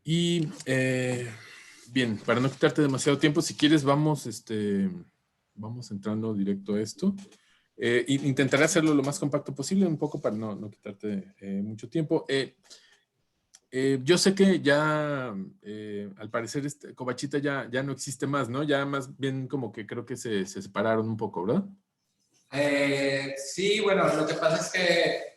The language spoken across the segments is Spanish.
Y bien, para no quitarte demasiado tiempo, si quieres vamos, vamos entrando directo a esto. Intentaré hacerlo lo más compacto posible, un poco para no quitarte mucho tiempo. Yo sé que ya, al parecer, Covachita ya no existe más, ¿no? Ya más bien como que creo que se separaron un poco, ¿verdad? Sí, bueno, lo que pasa es que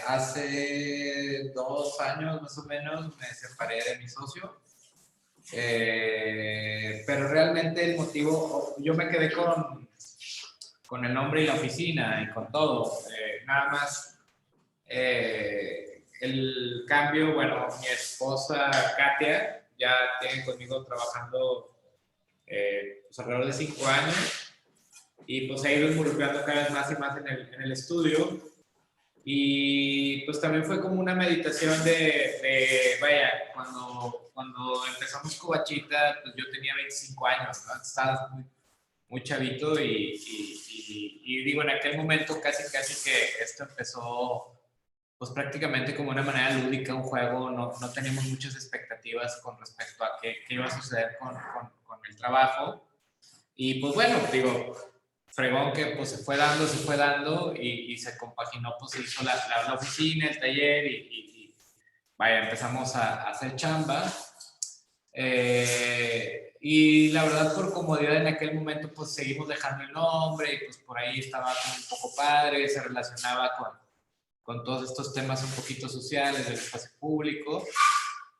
hace 2 años más o menos me separé de mi socio, pero realmente el motivo, yo me quedé con el nombre y la oficina y con todo, nada más el cambio, bueno, mi esposa Katia ya tiene conmigo trabajando pues alrededor de 5 años y pues ha ido involucrando cada vez más y más en el estudio. Y pues también fue como una meditación vaya, cuando empezamos Covachita, pues yo tenía 25 años, ¿no? Estaba muy chavito y digo, en aquel momento casi que esto empezó pues prácticamente como una manera lúdica, un juego, no teníamos muchas expectativas con respecto a qué iba a suceder con el trabajo. Y pues bueno, digo, fregón que pues se fue dando y se compaginó, pues se hizo la oficina, el taller vaya, empezamos a hacer chamba. Y la verdad, por comodidad en aquel momento, pues seguimos dejando el nombre y pues por ahí estaba como un poco padre, se relacionaba con todos estos temas un poquito sociales del espacio público.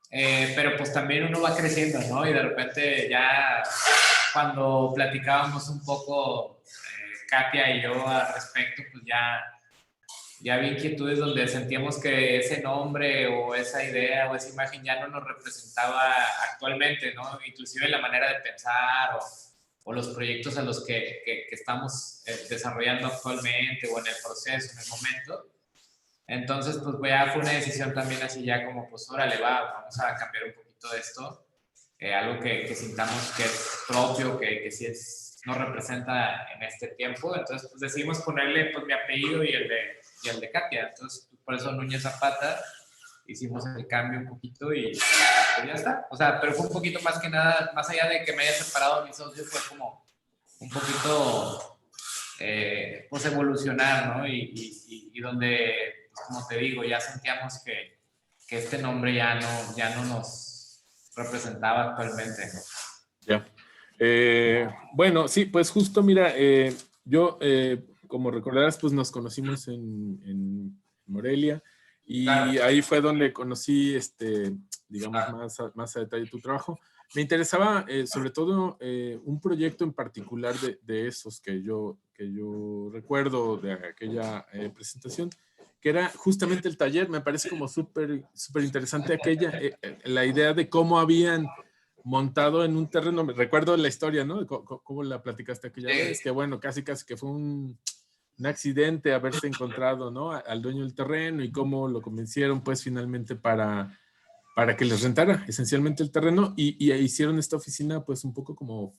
Pero pues también uno va creciendo, ¿no? Y de repente ya cuando platicábamos un poco Katia y yo al respecto, pues ya había inquietudes donde sentíamos que ese nombre o esa idea o esa imagen ya no nos representaba actualmente, ¿no? Inclusive la manera de pensar o los proyectos a los que estamos desarrollando actualmente o en el proceso, en el momento. Entonces, pues ya fue una decisión también así ya como, pues órale, vamos a cambiar un poquito de esto. Algo que sintamos que es propio, que sí nos representa en este tiempo. Entonces, pues decidimos ponerle pues mi apellido y el de Katia. Entonces, por eso Núñez Zapata, hicimos el cambio un poquito y pues ya está. O sea, pero fue un poquito más que nada, más allá de que me haya separado de mi socio, fue como un poquito pues evolucionar, ¿no? Y donde, pues, como te digo, ya sentíamos que este nombre ya no nos representaba actualmente, ¿no? Ya. Bueno, sí, pues justo, mira, yo, como recordarás, pues nos conocimos en Morelia y Claro. ahí fue donde conocí, digamos, más a detalle tu trabajo. Me interesaba, sobre todo, un proyecto en particular de esos que yo recuerdo de aquella presentación, que era justamente el taller. Me parece como súper interesante aquella, la idea de cómo habían montado en un terreno. Me recuerdo la historia, ¿no? ¿Cómo la platicaste aquella vez? Que bueno, casi que fue un accidente haberse encontrado, ¿no? Al dueño del terreno y cómo lo convencieron, pues, finalmente para que les rentara esencialmente el terreno y hicieron esta oficina, pues, un poco como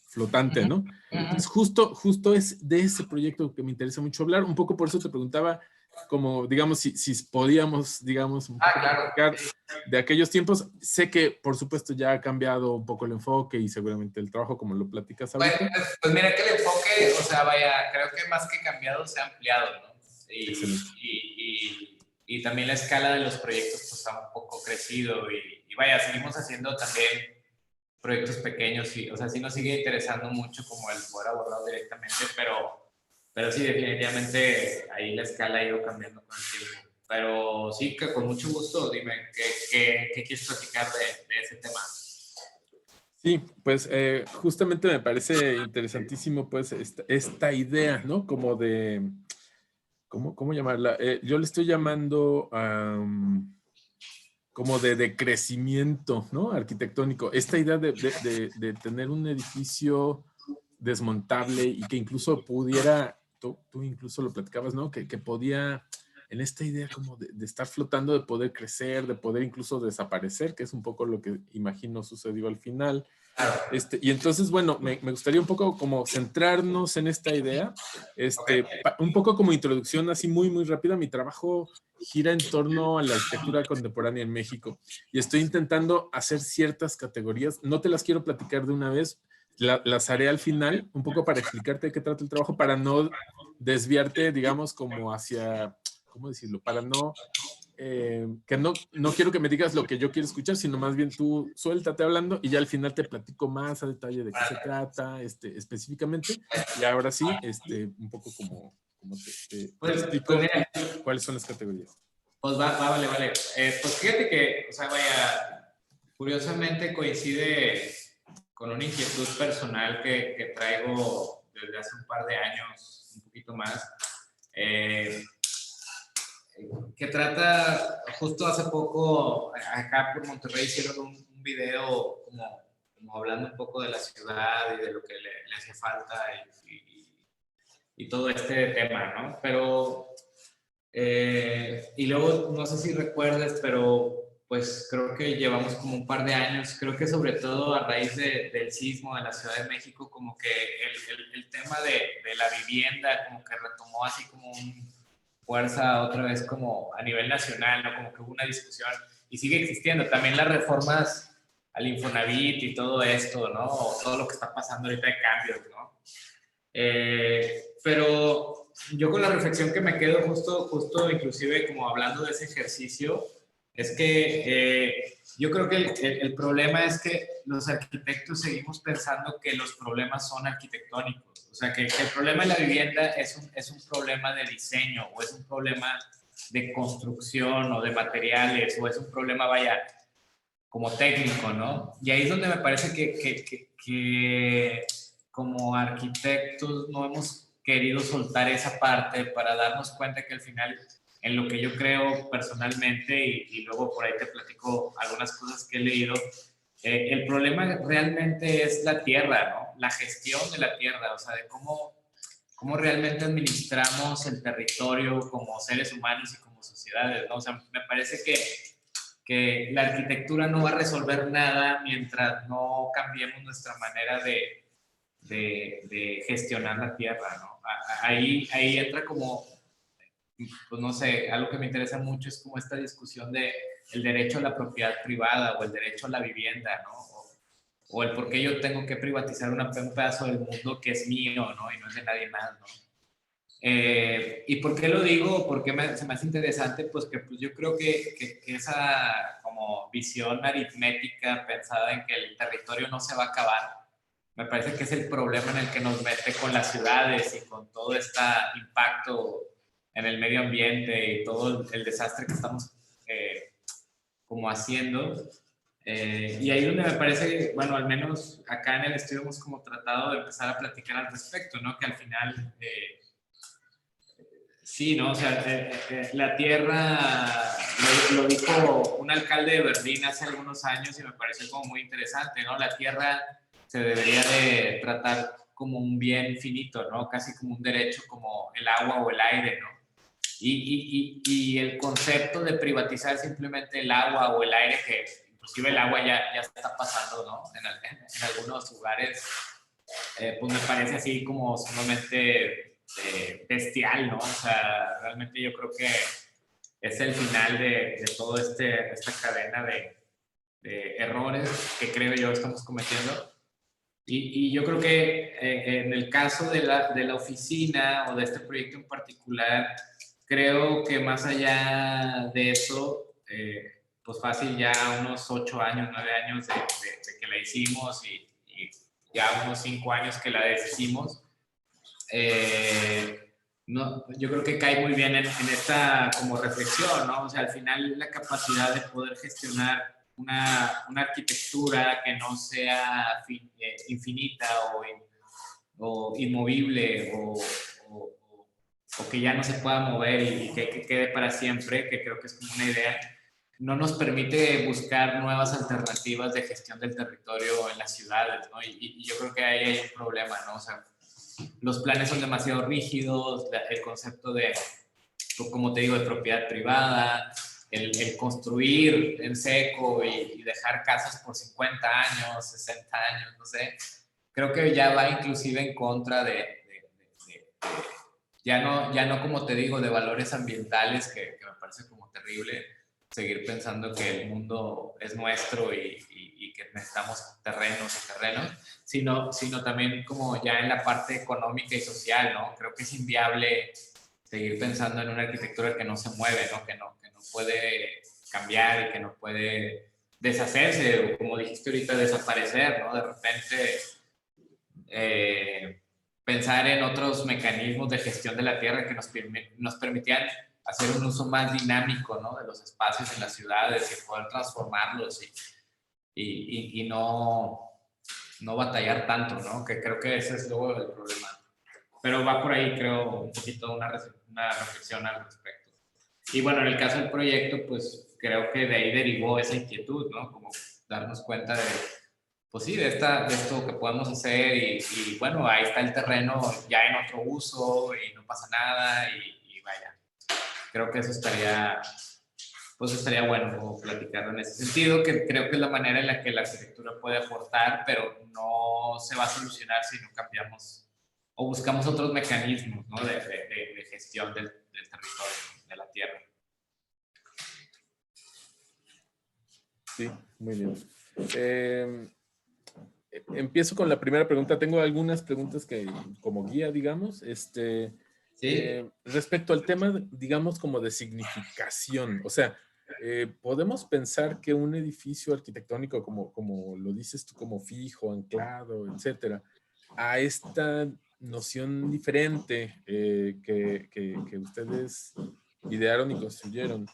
flotante, ¿no? Entonces, justo es de ese proyecto que me interesa mucho hablar. Un poco por eso te preguntaba, como, digamos, si podíamos, digamos, un poco Claro. platicar de aquellos tiempos. Sé que, por supuesto, ya ha cambiado un poco el enfoque y seguramente el trabajo, como lo platicas Bueno, ahorita. pues mira que el enfoque, o sea, vaya, creo que más que cambiado se ha ampliado, ¿no? Excelente. Y también la escala de los proyectos pues ha un poco crecido y vaya, seguimos haciendo también proyectos pequeños y, o sea, sí nos sigue interesando mucho como el poder abordarlo directamente, pero sí, definitivamente ahí la escala ha ido cambiando con el tiempo. Pero sí, que con mucho gusto, dime, ¿qué quieres platicar de ese tema? Sí, pues justamente me parece interesantísimo, pues, esta idea, ¿no? Como de, ¿cómo llamarla? Yo le estoy llamando como de crecimiento, ¿no? Arquitectónico. Esta idea de tener un edificio desmontable y que incluso pudiera, tú incluso lo platicabas, ¿no? Que podía en esta idea como de estar flotando, de poder crecer, de poder incluso desaparecer, que es un poco lo que imagino sucedió al final. Y entonces, bueno, me gustaría un poco como centrarnos en esta idea, un poco como introducción así muy, muy rápida. Mi trabajo gira en torno a la arquitectura contemporánea en México y estoy intentando hacer ciertas categorías. No te las quiero platicar de una vez, las haré al final, un poco para explicarte de qué trata el trabajo, para no desviarte, digamos, como hacia, ¿cómo decirlo? Para no que no quiero que me digas lo que yo quiero escuchar, sino más bien tú suéltate hablando y ya al final te platico más a detalle de qué se trata específicamente. Y ahora sí, un poco como te explico mira, cuáles son las categorías. Pues vale. Pues fíjate que, o sea, vaya, curiosamente coincide con una inquietud personal que traigo desde hace un par de años, un poquito más. Que trata, justo hace poco, acá por Monterrey hicieron un video como hablando un poco de la ciudad y de lo que le hace falta y todo este tema, ¿no? Pero, y luego, no sé si recuerdes, pero pues creo que llevamos como un par de años, creo que sobre todo a raíz del sismo de la Ciudad de México, como que el tema de la vivienda como que retomó así como fuerza otra vez como a nivel nacional, ¿no? Como que hubo una discusión y sigue existiendo. También las reformas al Infonavit y todo esto, ¿no? O todo lo que está pasando ahorita de cambios, ¿no? Pero yo con la reflexión que me quedo justo inclusive como hablando de ese ejercicio, es que yo creo que el problema es que los arquitectos seguimos pensando que los problemas son arquitectónicos. O sea, que el problema de la vivienda es un problema de diseño o es un problema de construcción o de materiales o es un problema, vaya, como técnico, ¿no? Y ahí es donde me parece que como arquitectos no hemos querido soltar esa parte para darnos cuenta que al final, en lo que yo creo personalmente, y luego por ahí te platico algunas cosas que he leído, el problema realmente es la tierra, ¿no? La gestión de la tierra, o sea, de cómo realmente administramos el territorio como seres humanos y como sociedades, ¿no? O sea, me parece que la arquitectura no va a resolver nada mientras no cambiemos nuestra manera de gestionar la tierra, ¿no? Ahí entra como, pues no sé, algo que me interesa mucho es como esta discusión de el derecho a la propiedad privada o el derecho a la vivienda, ¿no? O el por qué yo tengo que privatizar un pedazo del mundo que es mío, ¿no? Y no es de nadie más, ¿no? ¿Y por qué lo digo? Porque se me hace interesante, pues que pues yo creo que esa como visión aritmética pensada en que el territorio no se va a acabar, me parece que es el problema en el que nos mete con las ciudades y con todo este impacto en el medio ambiente y todo el desastre que estamos como haciendo. Y ahí donde me parece, bueno, al menos acá en el estudio hemos como tratado de empezar a platicar al respecto, ¿no? Que al final... sí, ¿no? O sea, la tierra, lo dijo un alcalde de Berlín hace algunos años y me pareció como muy interesante, ¿no? La tierra se debería de tratar como un bien finito, ¿no? Casi como un derecho como el agua o el aire, ¿no? Y el concepto de privatizar simplemente el agua o el aire, que inclusive el agua ya está pasando, ¿no? En algunos lugares, pues me parece así como sumamente bestial, ¿no? O sea, realmente yo creo que es el final de toda esta cadena de errores que creo yo estamos cometiendo. Y yo creo que en el caso de la oficina o de este proyecto en particular, creo que más allá de eso, pues fácil ya unos 8 años, 9 años de que la hicimos y ya unos 5 años que la deshicimos, no, yo creo que cae muy bien en esta como reflexión, ¿no? O sea, al final la capacidad de poder gestionar una arquitectura que no sea infinita o inmovible o que ya no se pueda mover y que quede para siempre, que creo que es como una idea, no nos permite buscar nuevas alternativas de gestión del territorio en las ciudades, ¿no? Y yo creo que ahí hay un problema, ¿no? O sea, los planes son demasiado rígidos, el concepto de como te digo, de propiedad privada, el construir en seco y dejar casas por 50 años, 60 años, no sé, creo que ya va inclusive en contra ya no como te digo, de valores ambientales, que me parece como terrible seguir pensando que el mundo es nuestro y que necesitamos terrenos, sino también como ya en la parte económica y social, ¿no? Creo que es inviable seguir pensando en una arquitectura que no se mueve, ¿no? Que no puede cambiar y que no puede deshacerse, o como dijiste ahorita, desaparecer, ¿no? De repente pensar en otros mecanismos de gestión de la tierra que nos permitían hacer un uso más dinámico, ¿no? De los espacios en las ciudades y poder transformarlos y no batallar tanto, ¿no? Que creo que ese es luego el problema. Pero va por ahí, creo, un poquito una reflexión al respecto. Y bueno, en el caso del proyecto, pues creo que de ahí derivó esa inquietud, ¿no? Como darnos cuenta de, pues sí, de esto que podemos hacer y bueno, ahí está el terreno ya en otro uso y no pasa nada y vaya. Creo que eso estaría bueno platicarlo en ese sentido, que creo que es la manera en la que la arquitectura puede aportar, pero no se va a solucionar si no cambiamos o buscamos otros mecanismos, ¿no? de gestión del territorio, de la tierra. Sí, muy bien. Empiezo con la primera pregunta. Tengo algunas preguntas que, como guía, digamos, Sí. respecto al tema, digamos, como de significación. O sea, podemos pensar que un edificio arquitectónico, como lo dices tú, como fijo, anclado, etcétera, a esta noción diferente que ustedes idearon y construyeron,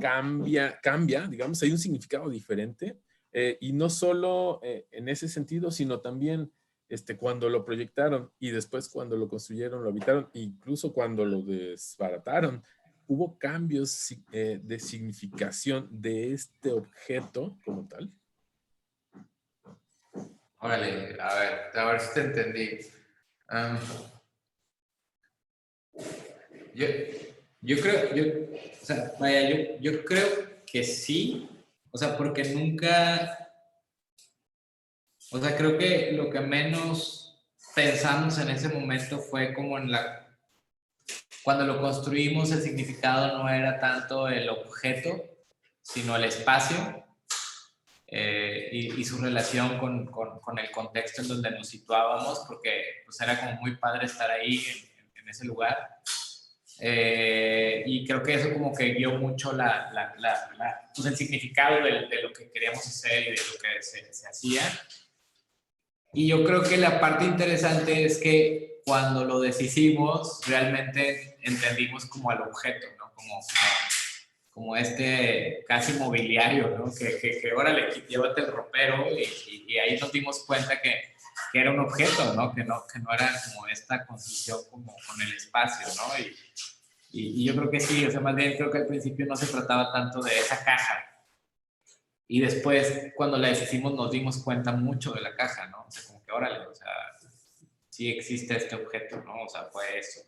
cambia, digamos, hay un significado diferente. Y no solo en ese sentido, sino también cuando lo proyectaron y después cuando lo construyeron, lo habitaron, incluso cuando lo desbarataron, hubo cambios de significación de este objeto como tal. Órale, a ver si te entendí. Yo creo, o sea, vaya, yo creo que sí, o sea, porque nunca, o sea, creo que lo que menos pensamos en ese momento fue como cuando lo construimos, el significado no era tanto el objeto, sino el espacio y su relación con el contexto en donde nos situábamos, porque pues era como muy padre estar ahí en ese lugar. Y creo que eso como que guió mucho pues el significado de lo que queríamos hacer y de lo que se hacía. Y yo creo que la parte interesante es que cuando lo deshicimos, realmente entendimos como al objeto, ¿no? Como casi mobiliario, ¿no? Que órale, llévate el ropero y ahí nos dimos cuenta que era un objeto, ¿no? Que no era como esta concisión como con el espacio, ¿no? Y yo creo que sí, o sea, más bien creo que al principio no se trataba tanto de esa caja. Y después, cuando la deshicimos, nos dimos cuenta mucho de la caja, ¿no? O sea, como que órale, o sea, sí existe este objeto, ¿no? O sea, fue eso.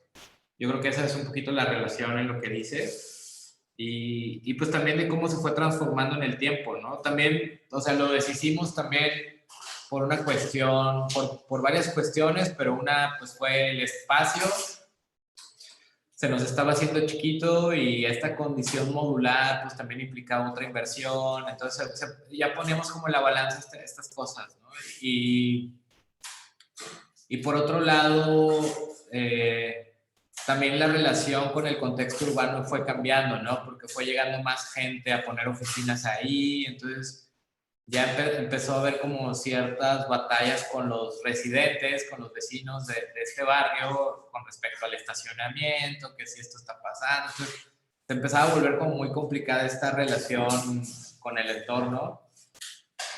Yo creo que esa es un poquito la relación en lo que dices. Y pues también de cómo se fue transformando en el tiempo, ¿no? También, o sea, lo deshicimos también por una cuestión, por varias cuestiones, pero una pues fue el espacio. Se nos estaba haciendo chiquito y esta condición modular pues también implicaba otra inversión, entonces ya poníamos como en la balanza estas cosas, ¿no? Y por otro lado, también la relación con el contexto urbano fue cambiando, ¿no? Porque fue llegando más gente a poner oficinas ahí, entonces ya empezó a haber como ciertas batallas con los residentes, con los vecinos de este barrio, con respecto al estacionamiento, que si esto está pasando. Entonces, se empezaba a volver como muy complicada esta relación con el entorno.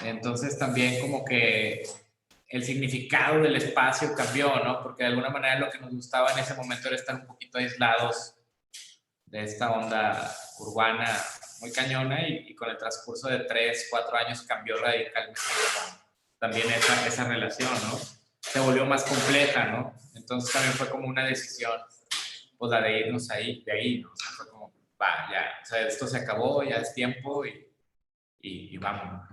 Entonces, también como que el significado del espacio cambió, ¿no? Porque de alguna manera lo que nos gustaba en ese momento era estar un poquito aislados de esta onda urbana muy cañona y con el transcurso de 3, 4 años cambió radicalmente también esa relación, ¿no? Se volvió más compleja, ¿no? Entonces también fue como una decisión pues la de irnos de ahí, ¿no? O sea, fue como, va, ya, o sea, esto se acabó, ya es tiempo y vamos.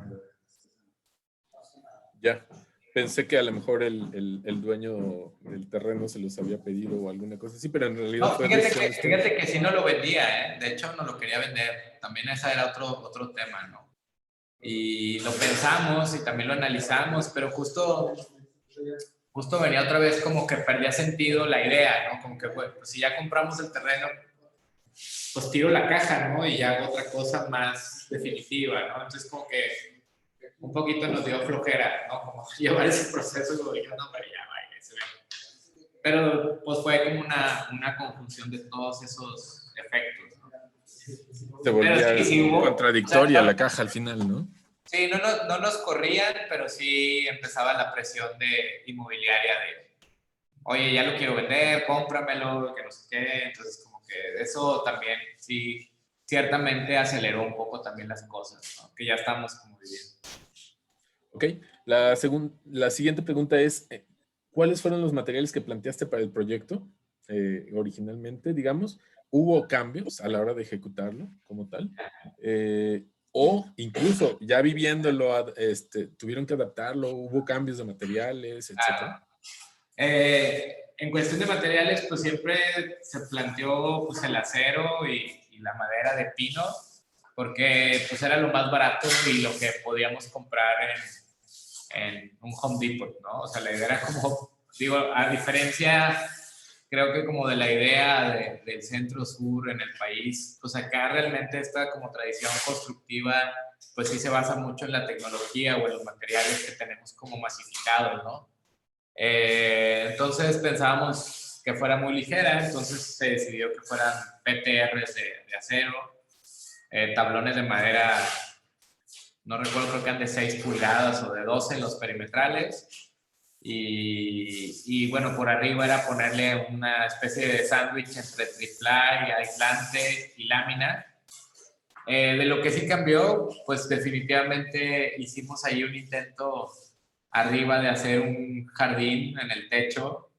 Ya. Pensé que a lo mejor el dueño del terreno se los había pedido o alguna cosa así, pero en realidad No, fue fíjate que sí no lo vendía, ¿eh? De hecho, no lo quería vender. También ese era otro tema, ¿no? Y lo pensamos y también lo analizamos, pero justo venía otra vez como que perdía sentido la idea, ¿no? Como que, pues si ya compramos el terreno, pues tiro la caja, ¿no? Y ya hago otra cosa más definitiva, ¿no? Entonces como que un poquito nos dio flojera, ¿no? Como llevar ese proceso y luego dije, no, pero ya vaya, se ve. Pero pues fue como una conjunción de todos esos efectos, ¿no? Se volvía sí hubo, contradictoria o sea, la caja al final, ¿no? Sí, no nos corrían, pero sí empezaba la presión de inmobiliaria de, oye, ya lo quiero vender, cómpramelo, que no sé qué. Entonces, como que eso también sí, ciertamente aceleró un poco también las cosas, ¿no? Que ya estamos como viviendo. Ok, la siguiente pregunta es, ¿cuáles fueron los materiales que planteaste para el proyecto originalmente, digamos? ¿Hubo cambios a la hora de ejecutarlo como tal? O incluso ya viviéndolo, tuvieron que adaptarlo, hubo cambios de materiales, etcétera. En cuestión de materiales, pues siempre se planteó pues, el acero y la madera de pino, porque pues era lo más barato y lo que podíamos comprar en un Home Depot, ¿no? O sea, la idea era como, digo, a diferencia, creo que como de la idea del centro-sur en el país, pues acá realmente esta como tradición constructiva, pues sí se basa mucho en la tecnología o en los materiales que tenemos como masificados, ¿no? Entonces pensábamos que fuera muy ligera, entonces se decidió que fueran PTRs de acero, tablones de madera, no recuerdo, creo que eran de 6 pulgadas o de 12 los perimetrales. Y bueno, por arriba era ponerle una especie de sándwich entre triply, aislante y lámina. De lo que sí cambió, pues definitivamente hicimos ahí un intento arriba de hacer un jardín en el techo.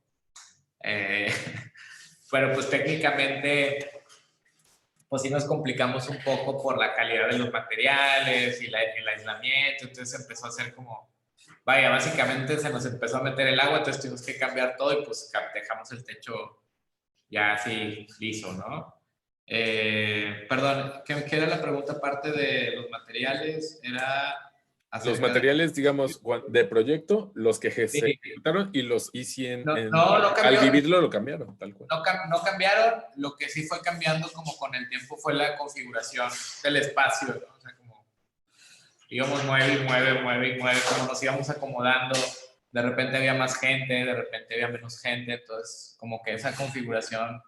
Pero pues técnicamente pues sí nos complicamos un poco por la calidad de los materiales y el aislamiento, entonces empezó a ser como, vaya, básicamente se nos empezó a meter el agua, entonces tuvimos que cambiar todo y pues dejamos el techo ya así liso, ¿no? Perdón, ¿qué era la pregunta aparte de los materiales? Era Los acerca materiales, digamos, de proyecto, los que se de... ejecutaron y los No al cambió. vivirlo lo cambiaron, tal cual. No cambiaron, lo que sí fue cambiando como con el tiempo fue la configuración del espacio, ¿no? O sea, como íbamos mueve, como nos íbamos acomodando, de repente había más gente, de repente había menos gente, entonces como que esa configuración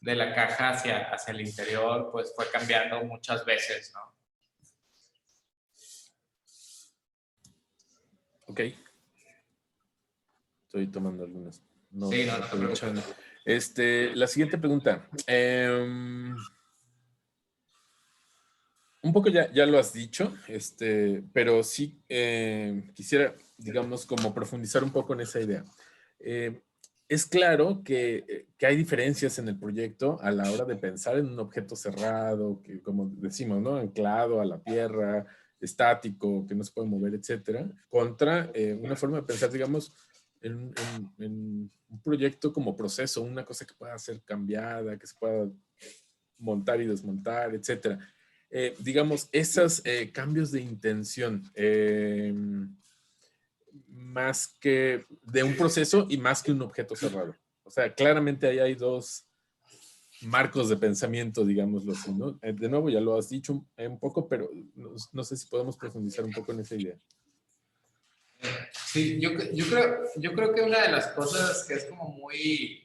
de la caja hacia el interior pues fue cambiando muchas veces, ¿no? Ok. Estoy tomando algunas. No, sí, aprovechando. La siguiente pregunta. Un poco ya lo has dicho, pero sí quisiera, digamos, como profundizar un poco en esa idea. Es claro que hay diferencias en el proyecto a la hora de pensar en un objeto cerrado, que como decimos, ¿no? Anclado a la tierra, estático, que no se puede mover, etcétera, contra una forma de pensar, digamos, en un proyecto como proceso, una cosa que pueda ser cambiada, que se pueda montar y desmontar, etcétera. Digamos, esos cambios de intención, más que de un proceso y más que un objeto cerrado. O sea, claramente ahí hay dos marcos de pensamiento, digámoslo así, ¿no? De nuevo, ya lo has dicho un poco, pero no sé si podemos profundizar un poco en esa idea. Sí, yo creo que una de las cosas que es como muy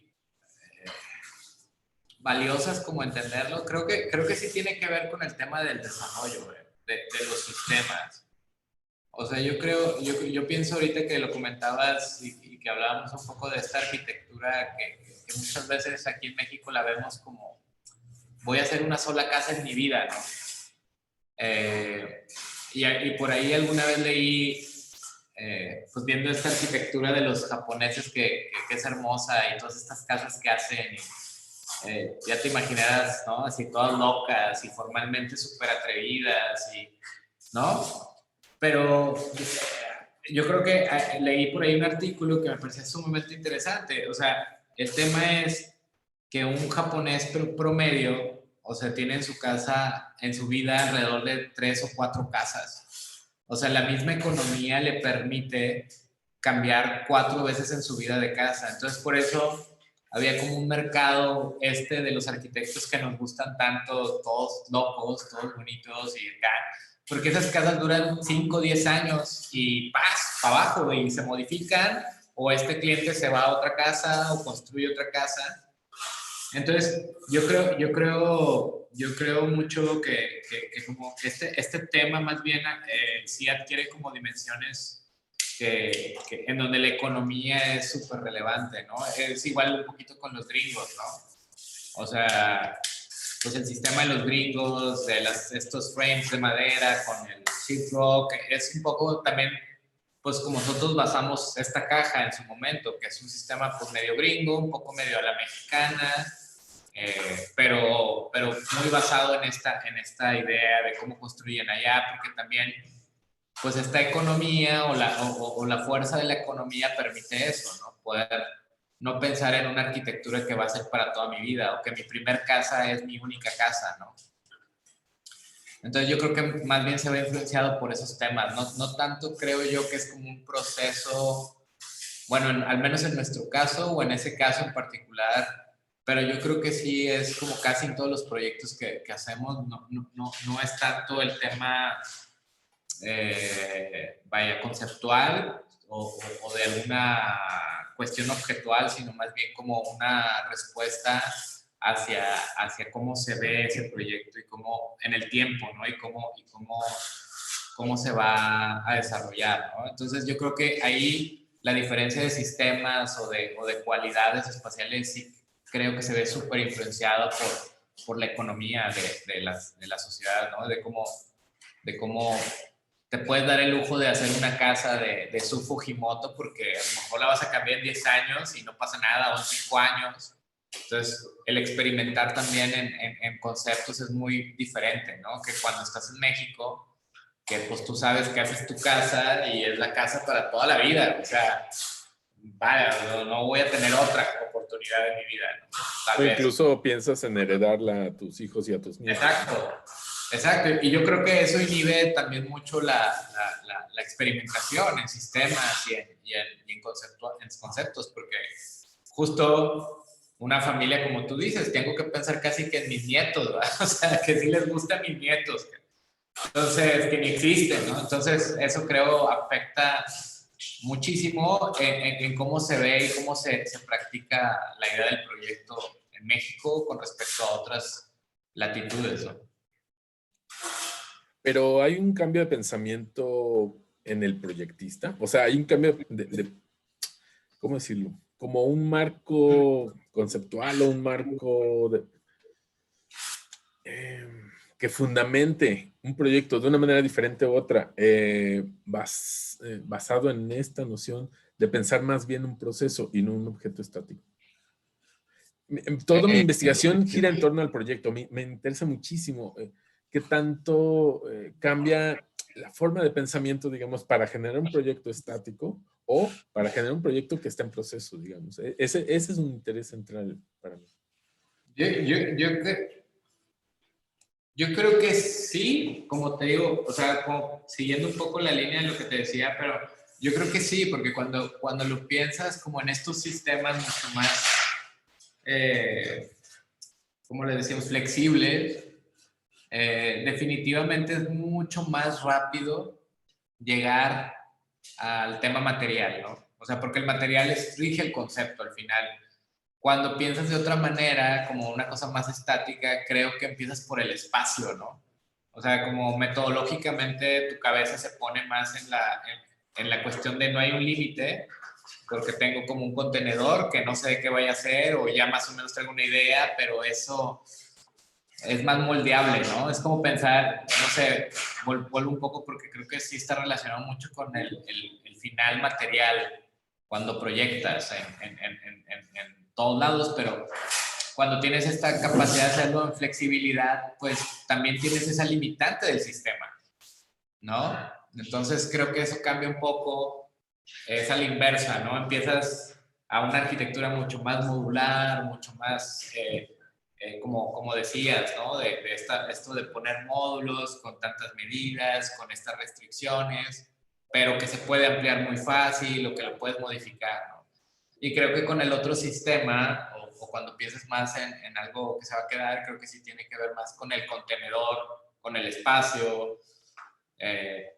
valiosas como entenderlo, creo que sí tiene que ver con el tema del desarrollo, de los sistemas. O sea, yo pienso ahorita que lo comentabas y que hablábamos un poco de esta arquitectura que muchas veces aquí en México la vemos como, voy a hacer una sola casa en mi vida, ¿no? Y por ahí alguna vez leí, pues viendo esta arquitectura de los japoneses que es hermosa y todas estas casas que hacen ya te imaginarás, ¿no? Así todas locas y formalmente súper atrevidas, ¿no? Pero yo creo que leí por ahí un artículo que me parecía sumamente interesante. O sea, el tema es que un japonés promedio, o sea, tiene en su casa, en su vida, alrededor de 3 o 4 casas. O sea, la misma economía le permite cambiar 4 veces en su vida de casa. Entonces, por eso había como un mercado de los arquitectos que nos gustan tanto, todos locos, todos bonitos y acá, porque esas casas duran 5 o 10 años y ¡paz! Para abajo y se modifican, o este cliente se va a otra casa o construye otra casa. Entonces, yo creo mucho que como este tema más bien sí adquiere como dimensiones en donde la economía es súper relevante, ¿no? Es igual un poquito con los gringos, ¿no? O sea, pues el sistema de los gringos, de estos frames de madera con el sheetrock, es un poco también, pues como nosotros basamos esta caja en su momento, que es un sistema pues medio gringo, un poco medio a la mexicana, pero muy basado en esta idea de cómo construyen allá, porque también pues esta economía o la fuerza de la economía permite eso, ¿no? Poder no pensar en una arquitectura que va a ser para toda mi vida o que mi primer casa es mi única casa, ¿no? Entonces yo creo que más bien se ve influenciado por esos temas, no tanto creo yo que es como un proceso, bueno, al menos en nuestro caso o en ese caso en particular, pero yo creo que sí es como casi en todos los proyectos que hacemos, no es tanto el tema vaya, conceptual o de alguna cuestión objetual, sino más bien como una respuesta hacia cómo se ve ese proyecto y cómo en el tiempo, ¿no? Y cómo se va a desarrollar, ¿no? Entonces yo creo que ahí la diferencia de sistemas o de cualidades espaciales sí creo que se ve súper influenciado por la economía de la sociedad, ¿no? De cómo te puedes dar el lujo de hacer una casa de su Fujimoto porque a lo mejor la vas a cambiar en 10 años y no pasa nada, o en 5 años. Entonces, el experimentar también en conceptos es muy diferente, ¿no? Que cuando estás en México, que pues tú sabes que haces tu casa y es la casa para toda la vida. O sea, vaya, no voy a tener otra oportunidad en mi vida, ¿no? Tal O vez. incluso piensas en heredarla a tus hijos y a tus nietos. Exacto, exacto. Y yo creo que eso inhibe también mucho la experimentación en sistemas y en conceptos, porque justo una familia, como tú dices, tengo que pensar casi que en mis nietos, ¿verdad? O sea, que sí les gusta a mis nietos. Entonces, que ni existen, ¿no? Entonces, eso creo afecta muchísimo en cómo se ve y cómo se practica la idea del proyecto en México con respecto a otras latitudes, ¿no? Pero hay un cambio de pensamiento en el proyectista. O sea, hay un cambio ¿cómo decirlo? Como un marco conceptual o un marco que fundamente un proyecto de una manera diferente u otra, basado en esta noción de pensar más bien un proceso y no un objeto estático. Toda mi investigación gira en torno al proyecto. Me interesa muchísimo qué tanto cambia la forma de pensamiento, digamos, para generar un proyecto estático o para generar un proyecto que está en proceso, digamos. Ese es un interés central para mí. Yo creo que sí, como te digo, o sea, como siguiendo un poco la línea de lo que te decía, pero yo creo que sí, porque cuando lo piensas como en estos sistemas mucho más, como le decíamos, flexibles, definitivamente es mucho más rápido llegar al tema material, ¿no? O sea, porque el material rige el concepto al final. Cuando piensas de otra manera, como una cosa más estática, creo que empiezas por el espacio, ¿no? O sea, como metodológicamente tu cabeza se pone más en la cuestión de no hay un límite, porque tengo como un contenedor que no sé de qué vaya a hacer o ya más o menos tengo una idea, pero eso es más moldeable, ¿no? Es como pensar, no sé, vuelvo un poco porque creo que sí está relacionado mucho con el final material cuando proyectas en todos lados, pero cuando tienes esta capacidad de hacerlo en flexibilidad, pues también tienes esa limitante del sistema, ¿no? Entonces creo que eso cambia un poco, es a la inversa, ¿no? Empiezas a una arquitectura mucho más modular, mucho más, como decías, ¿no? Esto de poner módulos con tantas medidas, con estas restricciones, pero que se puede ampliar muy fácil o que lo puedes modificar, ¿no? Y creo que con el otro sistema, o cuando piensas más en algo que se va a quedar, creo que sí tiene que ver más con el contenedor, con el espacio,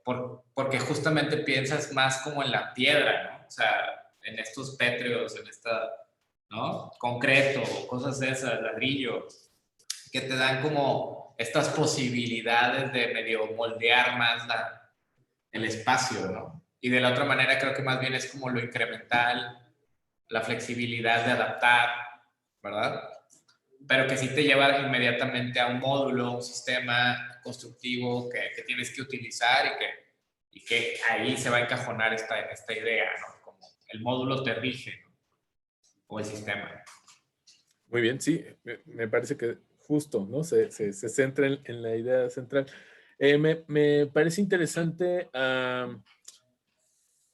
porque justamente piensas más como en la piedra, ¿no? O sea, en estos pétreos, en esta, ¿no? Concreto, cosas de esas, ladrillo, que te dan como estas posibilidades de medio moldear más el espacio, ¿no? Y de la otra manera creo que más bien es como lo incremental, la flexibilidad de adaptar, ¿verdad? Pero que sí te lleva inmediatamente a un módulo, un sistema constructivo que tienes que utilizar y que ahí se va a encajonar esta idea, ¿no? Como el módulo te rige, ¿no? O el sistema. Muy bien, sí, me parece que justo, ¿no? Se centra en la idea central. Me parece interesante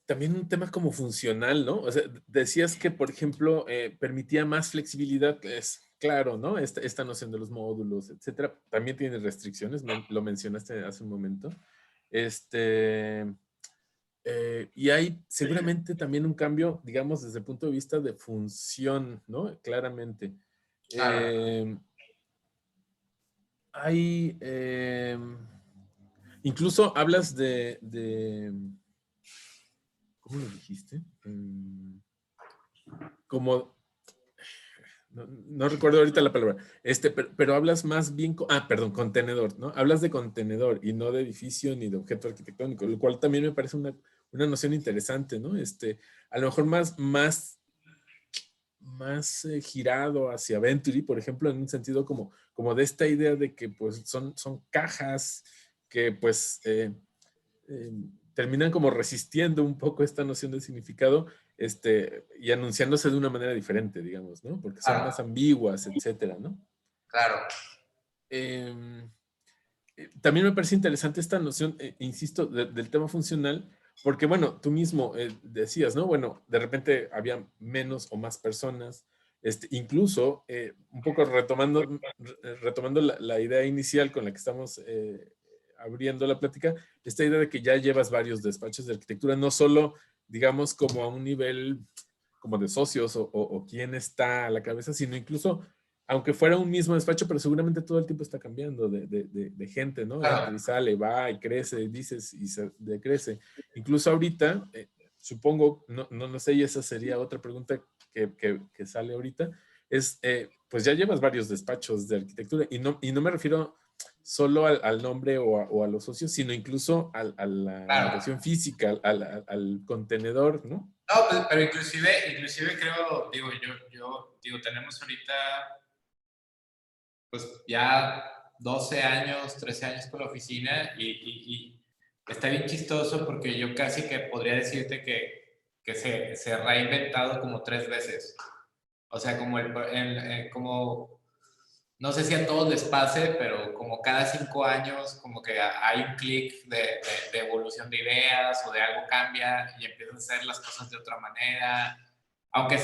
también un tema como funcional, ¿no? O sea, decías que, por ejemplo, permitía más flexibilidad, es claro, ¿no? Esta noción de los módulos, etcétera, también tiene restricciones, lo mencionaste hace un momento. Y hay seguramente también un cambio, digamos, desde el punto de vista de función, ¿no? Claramente. Claro. Hay, incluso hablas ¿cómo lo dijiste? Como, no recuerdo ahorita la palabra, pero hablas más bien, perdón, contenedor, ¿no? Hablas de contenedor y no de edificio ni de objeto arquitectónico, lo cual también me parece una noción interesante, ¿no? A lo mejor más girado hacia Venturi, por ejemplo, en un sentido como de esta idea de que pues son cajas que pues terminan como resistiendo un poco esta noción de significado y anunciándose de una manera diferente, digamos, ¿no? Porque son más ambiguas, etcétera, ¿no? Claro. También me parece interesante esta noción, insisto, del tema funcional, porque, bueno, tú mismo decías, ¿no? Bueno, de repente había menos o más personas, incluso, un poco retomando la idea inicial con la que estamos abriendo la plática, esta idea de que ya llevas varios despachos de arquitectura, no solo, digamos, como a un nivel como de socios o quién está a la cabeza, sino incluso aunque fuera un mismo despacho, pero seguramente todo el tiempo está cambiando de gente, ¿no? Claro. Entra y sale, va y crece, dices y se decrece. Incluso ahorita, supongo, no sé, y esa sería otra pregunta que sale ahorita, pues ya llevas varios despachos de arquitectura y no me refiero solo al nombre o a los socios, sino incluso a la Claro. ubicación física, al contenedor, ¿no? No, pues, pero inclusive creo, digo, tenemos ahorita pues ya 12 años, 13 años con la oficina y está bien chistoso porque yo casi que podría decirte que se ha reinventado como 3 veces. O sea, como, no sé si a todos les pase, pero como cada 5 años como que hay un clic de evolución de ideas o de algo cambia y empiezas a hacer las cosas de otra manera. Aunque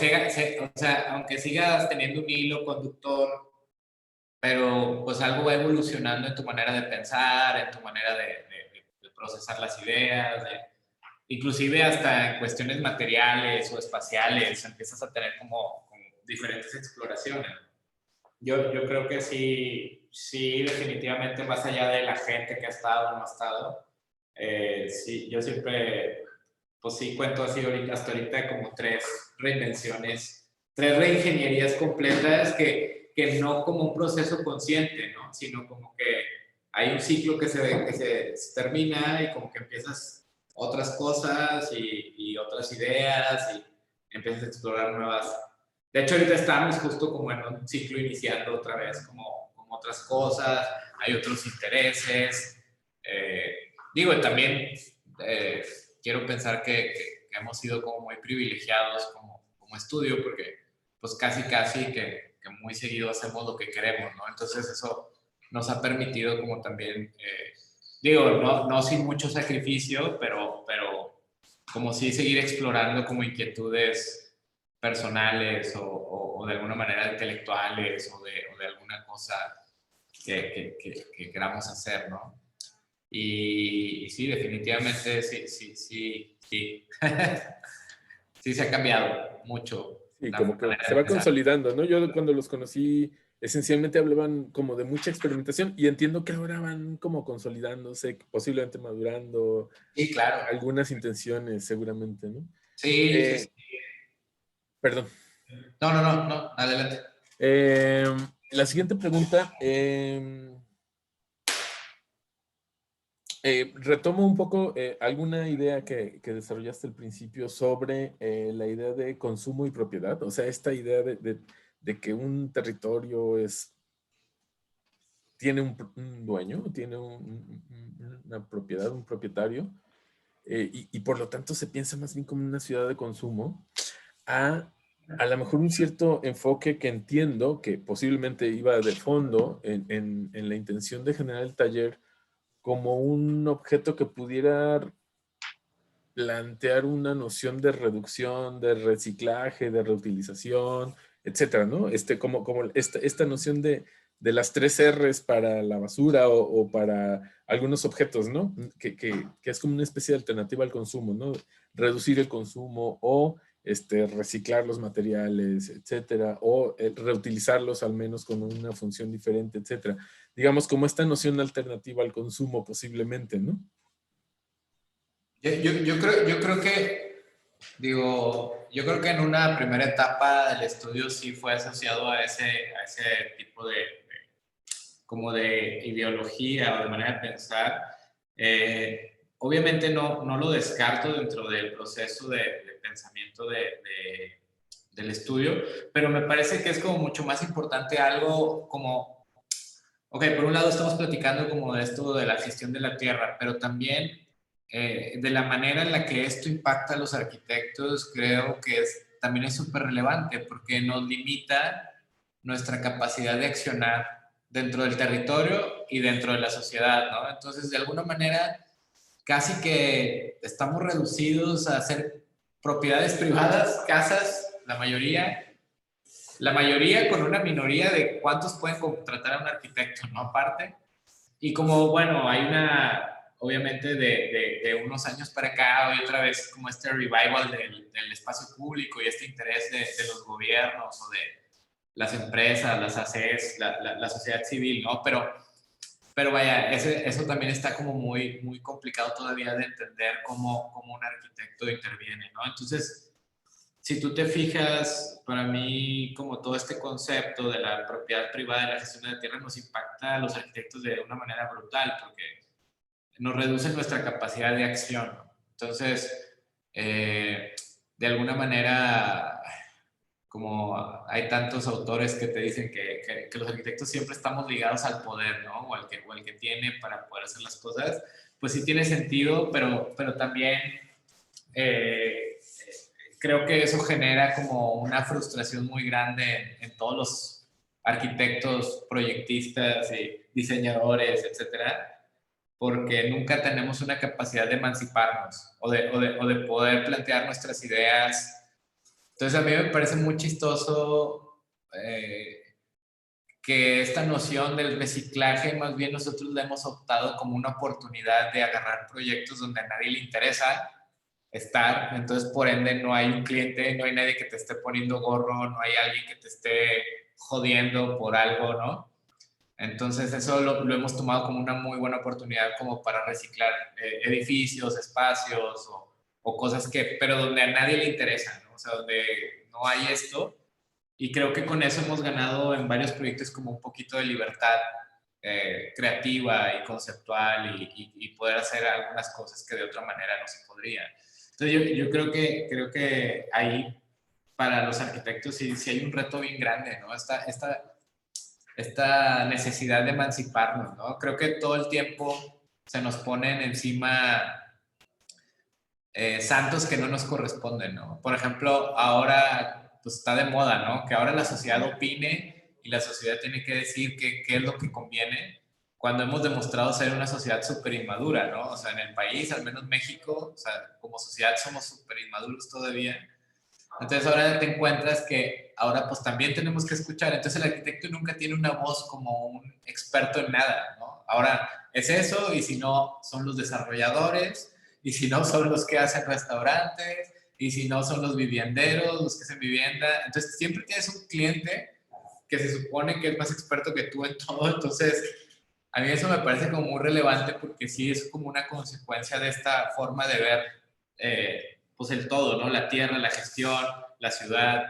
sigas teniendo un hilo conductor, pero pues algo va evolucionando en tu manera de pensar, en tu manera de procesar las ideas, inclusive hasta en cuestiones materiales o espaciales, empiezas a tener como diferentes exploraciones. Yo creo que sí, definitivamente más allá de la gente que ha estado o no ha estado, sí, yo siempre, pues sí cuento así hasta ahorita como 3 reinvenciones, 3 reingenierías completas que no como un proceso consciente, ¿no? Sino como que hay un ciclo que se termina y como que empiezas otras cosas y otras ideas y empiezas a explorar nuevas. De hecho, ahorita estamos justo como en un ciclo iniciando otra vez como otras cosas, hay otros intereses. Digo, también quiero pensar que hemos sido como muy privilegiados como estudio porque pues casi que que muy seguido hacemos lo que queremos, ¿no? Entonces eso nos ha permitido como también, digo, no sin mucho sacrificio, pero como sí seguir explorando como inquietudes personales o de alguna manera intelectuales o de alguna cosa que queramos hacer, ¿no? Y sí, definitivamente sí. Sí se ha cambiado mucho Sí, la como que manera se de va pensar. consolidando, ¿no? Yo cuando los conocí, esencialmente hablaban como de mucha experimentación y entiendo que ahora van como consolidándose, posiblemente madurando, Sí, claro. algunas intenciones seguramente, ¿no? Sí. Eh, Perdón. No, adelante. La siguiente pregunta, retomo un poco alguna idea que desarrollaste al principio sobre la idea de consumo y propiedad, o sea, esta idea de que un territorio tiene un dueño, tiene una propiedad, un propietario, y por lo tanto se piensa más bien como una ciudad de consumo, a lo mejor un cierto enfoque que entiendo que posiblemente iba de fondo en la intención de generar el taller como un objeto que pudiera plantear una noción de reducción, de reciclaje, de reutilización, etcétera, ¿no? Como esta noción de las tres R's para la basura o para algunos objetos, ¿no? Que es como una especie de alternativa al consumo, ¿no? Reducir el consumo o reciclar los materiales, etcétera, o reutilizarlos al menos con una función diferente, etcétera. Digamos, como esta noción alternativa al consumo posiblemente, ¿no? Yo creo que, digo, yo creo que en una primera etapa del estudio sí fue asociado a ese tipo como de ideología o de manera de pensar. Obviamente no lo descarto dentro del proceso de pensamiento del estudio, pero me parece que es como mucho más importante algo como, ok, por un lado estamos platicando como de esto de la gestión de la tierra, pero también de la manera en la que esto impacta a los arquitectos, creo que también es súper relevante porque nos limita nuestra capacidad de accionar dentro del territorio y dentro de la sociedad, ¿no? Entonces, de alguna manera, casi que estamos reducidos a hacer propiedades privadas, casas, la mayoría con una minoría de cuántos pueden contratar a un arquitecto, ¿no? Aparte. Y como, bueno, hay obviamente de unos años para acá, hoy otra vez como este revival del espacio público y este interés de los gobiernos o de las empresas, las ACES, la sociedad civil, ¿no? Pero vaya, eso también está como muy complicado todavía de entender cómo un arquitecto interviene, ¿no? Entonces, si tú te fijas, para mí, como todo este concepto de la propiedad privada y la gestión de la tierra nos impacta a los arquitectos de una manera brutal, porque nos reduce nuestra capacidad de acción, ¿no? Entonces, de alguna manera, como hay tantos autores que te dicen que los arquitectos siempre estamos ligados al poder, ¿no? O al que tiene para poder hacer las cosas, pues sí tiene sentido, pero también creo que eso genera como una frustración muy grande en todos los arquitectos, proyectistas y diseñadores, etcétera, porque nunca tenemos una capacidad de emanciparnos o de poder plantear nuestras ideas. Entonces a mí me parece muy chistoso que esta noción del reciclaje, más bien nosotros la hemos optado como una oportunidad de agarrar proyectos donde a nadie le interesa estar, entonces por ende no hay un cliente, no hay nadie que te esté poniendo gorro, no hay alguien que te esté jodiendo por algo, ¿no? Entonces eso lo hemos tomado como una muy buena oportunidad como para reciclar edificios, espacios o cosas que, pero donde a nadie le interesa, ¿no? O sea, donde no hay esto. Y creo que con eso hemos ganado en varios proyectos como un poquito de libertad creativa y conceptual y poder hacer algunas cosas que de otra manera no se podrían. Entonces yo creo que ahí para los arquitectos sí hay un reto bien grande, ¿no? Esta necesidad de emanciparnos, ¿no? Creo que todo el tiempo se nos ponen encima santos que no nos corresponden, ¿no? Por ejemplo, ahora pues está de moda, ¿no? Que ahora la sociedad opine y la sociedad tiene que decir qué es lo que conviene, cuando hemos demostrado ser una sociedad súper inmadura, ¿no? O sea, en el país, al menos México, o sea, como sociedad somos súper inmaduros todavía. Entonces ahora te encuentras que ahora pues también tenemos que escuchar. Entonces el arquitecto nunca tiene una voz como un experto en nada, ¿no? Ahora es eso, y si no son los desarrolladores, y si no son los que hacen restaurantes, y si no son los vivienderos, los que hacen vivienda. Entonces siempre tienes un cliente que se supone que es más experto que tú en todo. Entonces a mí eso me parece como muy relevante, porque sí es como una consecuencia de esta forma de ver pues el todo, ¿no? La tierra, la gestión, la ciudad,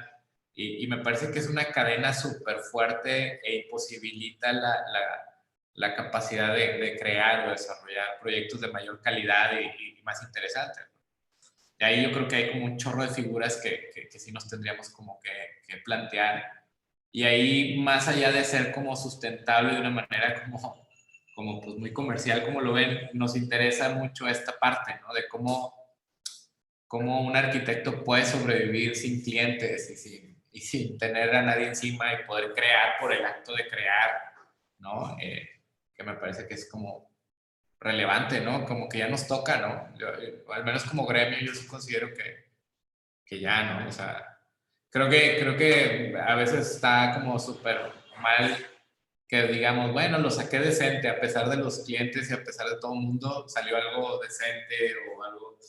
y me parece que es una cadena súper fuerte e imposibilita la capacidad de crear o desarrollar proyectos de mayor calidad y más interesantes. Y ahí yo creo que hay como un chorro de figuras que sí nos tendríamos como que plantear. Y ahí, más allá de ser como sustentable de una manera como pues muy comercial, como lo ven, nos interesa mucho esta parte, ¿no? De cómo un arquitecto puede sobrevivir sin clientes y sin tener a nadie encima, y poder crear por el acto de crear, ¿no? Que me parece que es como relevante, ¿no? Como que ya nos toca, ¿no? Al menos como gremio yo sí considero que ya, ¿no? O sea, creo que a veces está como súper mal que digamos, bueno, lo saqué decente, a pesar de los clientes y a pesar de todo el mundo, salió algo decente o algo.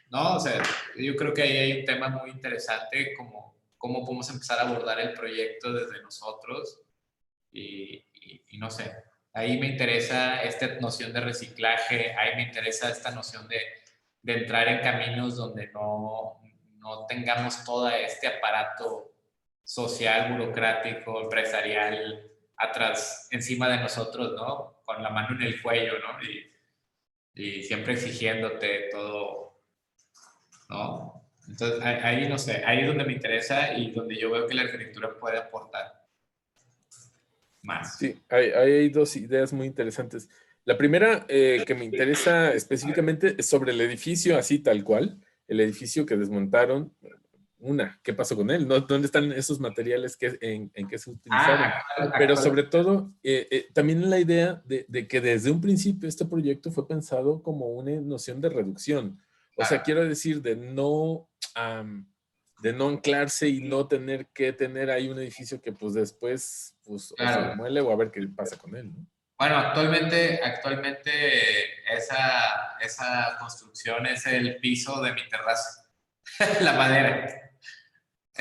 No, o sea, yo creo que ahí hay un tema muy interesante, como cómo podemos empezar a abordar el proyecto desde nosotros, y no sé, ahí me interesa esta noción de reciclaje, ahí me interesa esta noción de entrar en caminos donde no tengamos todo este aparato social, burocrático, empresarial, atrás, encima de nosotros, ¿no? Con la mano en el cuello, ¿no? Y siempre exigiéndote todo, ¿no? Entonces, ahí no sé, ahí es donde me interesa y donde yo veo que la arquitectura puede aportar más. Sí, hay dos ideas muy interesantes. La primera que me interesa específicamente es sobre el edificio, así tal cual, el edificio que desmontaron. ¿Qué pasó con él? ¿Dónde están esos materiales en qué se utilizaron? Pero sobre todo, también la idea de que desde un principio este proyecto fue pensado como una noción de reducción. O sea, quiero decir, de no anclarse y no tener que tener ahí un edificio que pues después pues o se Claro. demuele o a ver qué pasa con él, ¿no? Bueno, actualmente esa construcción es el piso de mi terraza, la madera.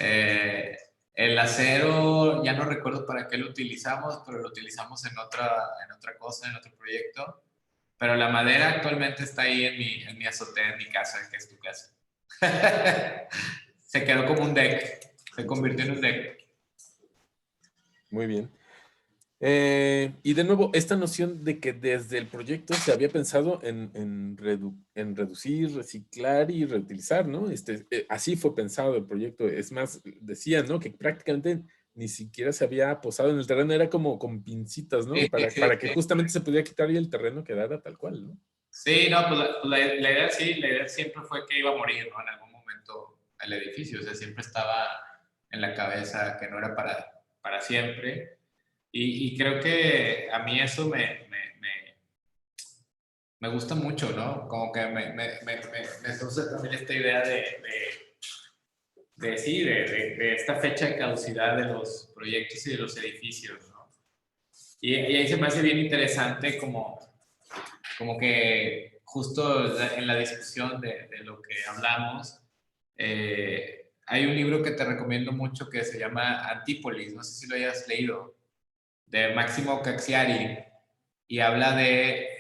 Eh, el acero, ya no recuerdo para qué lo utilizamos, pero lo utilizamos en otra cosa, en otro proyecto. Pero la madera actualmente está ahí en mi azotea, en mi casa, que es tu casa. Se quedó como un deck, se convirtió en un deck. Muy bien. Y de nuevo, esta noción de que desde el proyecto se había pensado en reducir, reciclar y reutilizar, ¿no? Así fue pensado el proyecto. Es más, decían, ¿no? Que prácticamente ni siquiera se había posado en el terreno, era como con pincitas, ¿no? Sí, sí, Para que sí. justamente se pudiera quitar y el terreno quedara tal cual, ¿no? Sí, no, pues la idea sí, la idea siempre fue que iba a morir, ¿no? En algún momento el edificio, o sea, siempre estaba en la cabeza que no era para siempre. Y creo que a mí eso me gusta mucho, ¿no? Como que me seduce también esta idea sí, de esta fecha de caducidad de los proyectos y de los edificios, ¿no? Y ahí se me hace bien interesante como que justo en la discusión de lo que hablamos, hay un libro que te recomiendo mucho que se llama Antípolis, no sé si lo hayas leído, de Máximo Caxiari, y habla de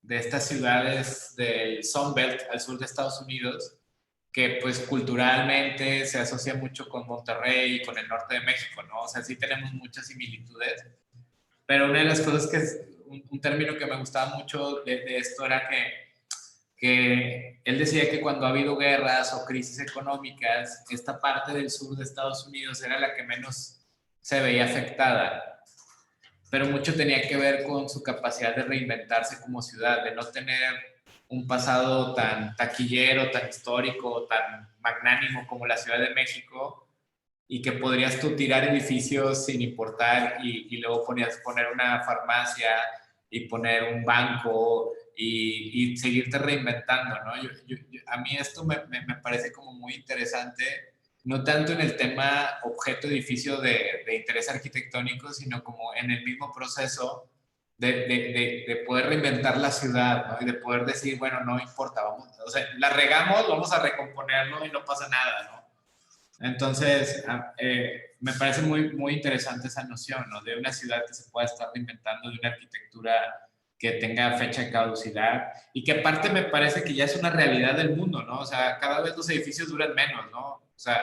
estas ciudades del Sun Belt al sur de Estados Unidos, que pues culturalmente se asocia mucho con Monterrey y con el norte de México, ¿no? O sea, sí tenemos muchas similitudes, pero una de las cosas que es un término que me gustaba mucho de esto era que él decía que cuando ha habido guerras o crisis económicas, esta parte del sur de Estados Unidos era la que menos se veía afectada, pero mucho tenía que ver con su capacidad de reinventarse como ciudad, de no tener un pasado tan taquillero, tan histórico, tan magnánimo como la Ciudad de México, y que podrías tú tirar edificios sin importar y luego ponías poner una farmacia y poner un banco y seguirte reinventando, ¿no? A mí esto me parece como muy interesante, no tanto en el tema objeto-edificio de interés arquitectónico, sino como en el mismo proceso de poder reinventar la ciudad, ¿no? Y de poder decir, bueno, no importa, vamos, o sea, la regamos, vamos a recomponerlo y no pasa nada, ¿no? Entonces, me parece muy interesante esa noción, ¿no? De una ciudad que se pueda estar reinventando, de una arquitectura que tenga fecha de caducidad y que aparte me parece que ya es una realidad del mundo, ¿no? O sea, cada vez los edificios duran menos, ¿no? O sea,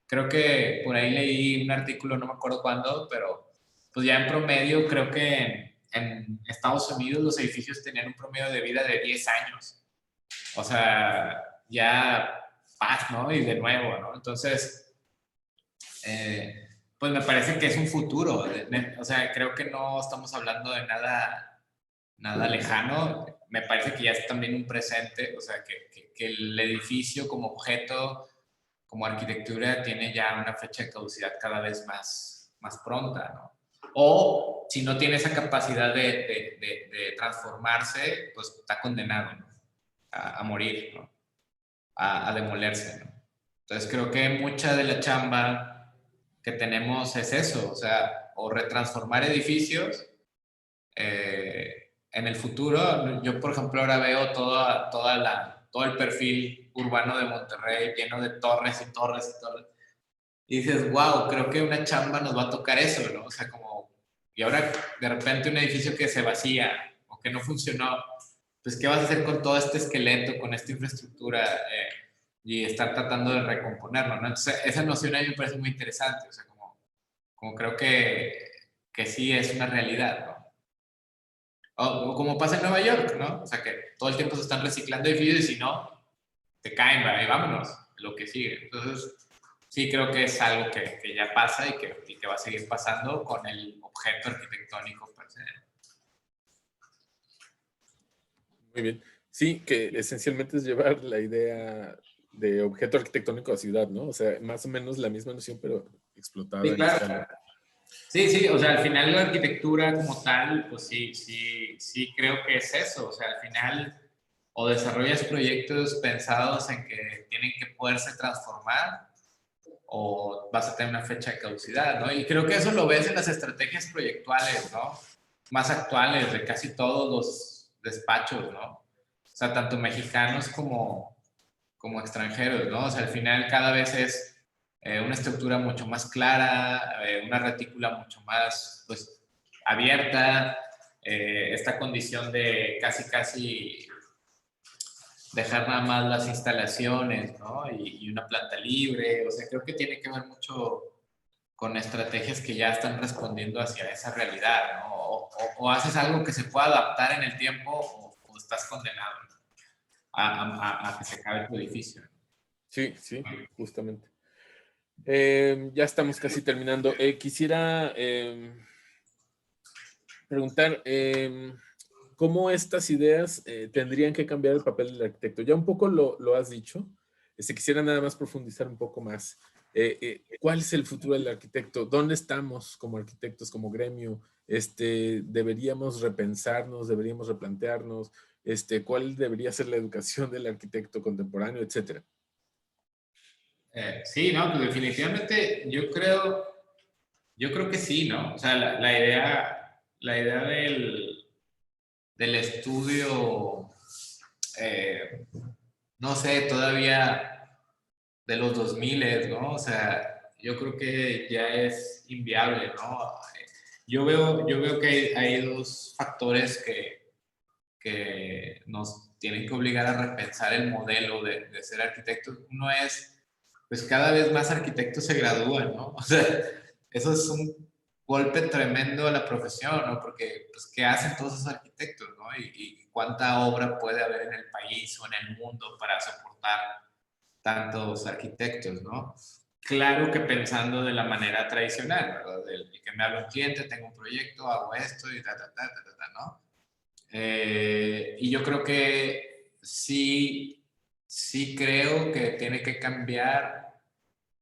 creo que por ahí leí un artículo, no me acuerdo cuándo, pero pues ya en promedio creo que en Estados Unidos los edificios tenían un promedio de vida de 10 años. O sea, ya paz, ¿no? Y de nuevo, ¿no? Entonces, pues me parece que es un futuro. O sea, creo que no estamos hablando de nada lejano. Me parece que ya es también un presente. O sea, que el edificio como objeto, como arquitectura, tiene ya una fecha de caducidad cada vez más pronta, ¿no? O si no tiene esa capacidad de transformarse, pues está condenado, ¿no? A morir, ¿no? A demolerse, ¿no? Entonces creo que mucha de la chamba que tenemos es eso, o sea, o retransformar edificios. En el futuro, yo por ejemplo ahora veo todo el perfil urbano de Monterrey lleno de torres y torres y torres. Y dices, wow, creo que una chamba nos va a tocar eso, ¿no? O sea, como, y ahora de repente un edificio que se vacía o que no funcionó, pues ¿qué vas a hacer con todo este esqueleto, con esta infraestructura y estar tratando de recomponerlo, ¿no? Entonces, esa noción a mí me parece muy interesante, o sea, como creo que sí es una realidad, ¿no? O como pasa en Nueva York, ¿no? O sea, que todo el tiempo se están reciclando edificios y si no, te caen, ¿verdad? Y vámonos, lo que sigue. Entonces, sí creo que es algo que ya pasa y que va a seguir pasando con el objeto arquitectónico per se. Muy bien. Sí, que esencialmente es llevar la idea de objeto arquitectónico a ciudad, ¿no? O sea, más o menos la misma noción, pero explotada Sí, en claro. escala. Sí, o sea, al final la arquitectura como tal, pues sí creo que es eso. O sea, al final o desarrollas proyectos pensados en que tienen que poderse transformar o vas a tener una fecha de caducidad, ¿no? Y creo que eso lo ves en las estrategias proyectuales, ¿no? Más actuales de casi todos los despachos, ¿no? O sea, tanto mexicanos como extranjeros, ¿no? O sea, al final cada vez es una estructura mucho más clara, una retícula mucho más, pues, abierta, esta condición de casi dejar nada más las instalaciones, ¿no? Y una planta libre, o sea, creo que tiene que ver mucho con estrategias que ya están respondiendo hacia esa realidad, ¿no? O haces algo que se pueda adaptar en el tiempo o estás condenado a que se acabe tu edificio. Sí, sí, justamente. Ya estamos casi terminando. Quisiera preguntar cómo estas ideas tendrían que cambiar el papel del arquitecto. Ya un poco lo has dicho. Quisiera nada más profundizar un poco más. ¿Cuál es el futuro del arquitecto? ¿Dónde estamos como arquitectos, como gremio? ¿Deberíamos repensarnos? ¿Deberíamos replantearnos? ¿Cuál debería ser la educación del arquitecto contemporáneo, etcétera? Sí, no, pues definitivamente yo creo que sí, ¿no? O sea, la idea del estudio, eh, no sé, todavía de los 2000, ¿no? O sea, yo creo que ya es inviable, ¿no? Yo veo que hay dos factores que nos tienen que obligar a repensar el modelo de ser arquitectos. Uno es, pues cada vez más arquitectos se gradúan, ¿no? O sea, eso es un golpe tremendo a la profesión, ¿no? Porque, pues, ¿qué hacen todos esos arquitectos, ¿no? Y cuánta obra puede haber en el país o en el mundo para soportar tantos arquitectos, ¿no? Claro que pensando de la manera tradicional, ¿verdad? Del que me habla un cliente, tengo un proyecto, hago esto y ¿no? Y yo creo que sí creo que tiene que cambiar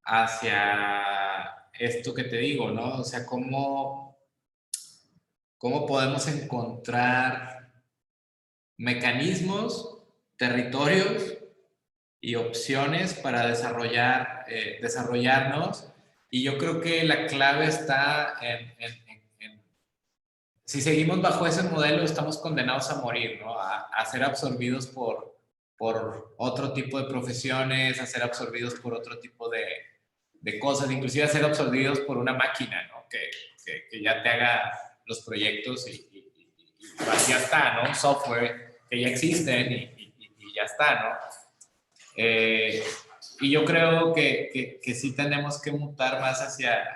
hacia esto que te digo, ¿no? O sea, cómo podemos encontrar mecanismos, territorios y opciones para desarrollarnos. Y yo creo que la clave está si seguimos bajo ese modelo, estamos condenados a morir, ¿no? A ser absorbidos por otro tipo de profesiones, a ser absorbidos por otro tipo de cosas, inclusive a ser absorbidos por una máquina, ¿no? Que ya te haga los proyectos y ya está, ¿no? Un software que ya existen y ya está, ¿no? Y yo creo que sí tenemos que mutar más hacia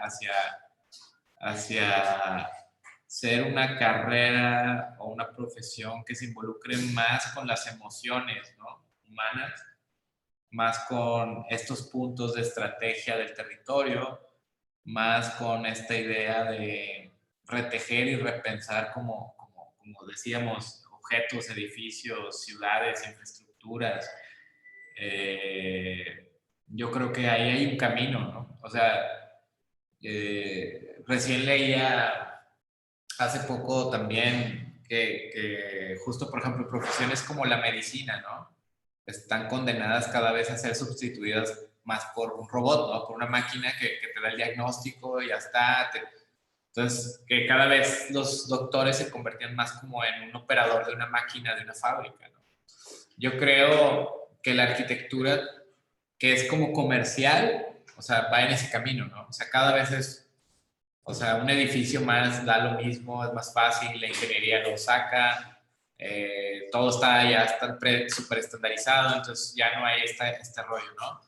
ser una carrera o una profesión que se involucre más con las emociones, ¿no? Humanas, más con estos puntos de estrategia del territorio, más con esta idea de retejer y repensar, como decíamos, objetos, edificios, ciudades, infraestructuras. Yo creo que ahí hay un camino, ¿no? O sea, recién leía hace poco también que justo, por ejemplo, profesiones como la medicina, ¿no? Están condenadas cada vez a ser sustituidas más por un robot, ¿no? Por una máquina que te da el diagnóstico y ya está. Entonces, que cada vez los doctores se convertían más como en un operador de una máquina, de una fábrica, ¿no? Yo creo que la arquitectura, que es como comercial, o sea, va en ese camino, ¿no? O sea, cada vez es, o sea, un edificio más da lo mismo, es más fácil, la ingeniería lo saca, todo está ya súper estandarizado, entonces ya no hay este rollo, ¿no?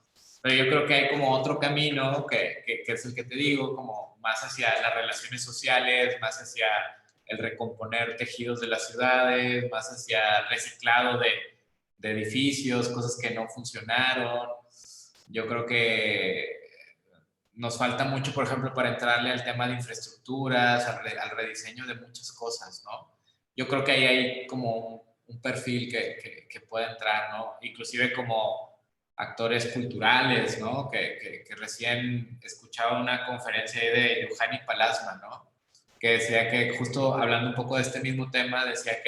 Pero yo creo que hay como otro camino que es el que te digo, como más hacia las relaciones sociales, más hacia el recomponer tejidos de las ciudades, más hacia el reciclado de edificios, cosas que no funcionaron. Yo creo que nos falta mucho, por ejemplo, para entrarle al tema de infraestructuras, al rediseño de muchas cosas, ¿no? Yo creo que ahí hay como un perfil que puede entrar, ¿no? Inclusive como actores culturales, ¿no? Que recién escuchaba una conferencia de Yohani Palasma, ¿no? Que decía que justo hablando un poco de este mismo tema, decía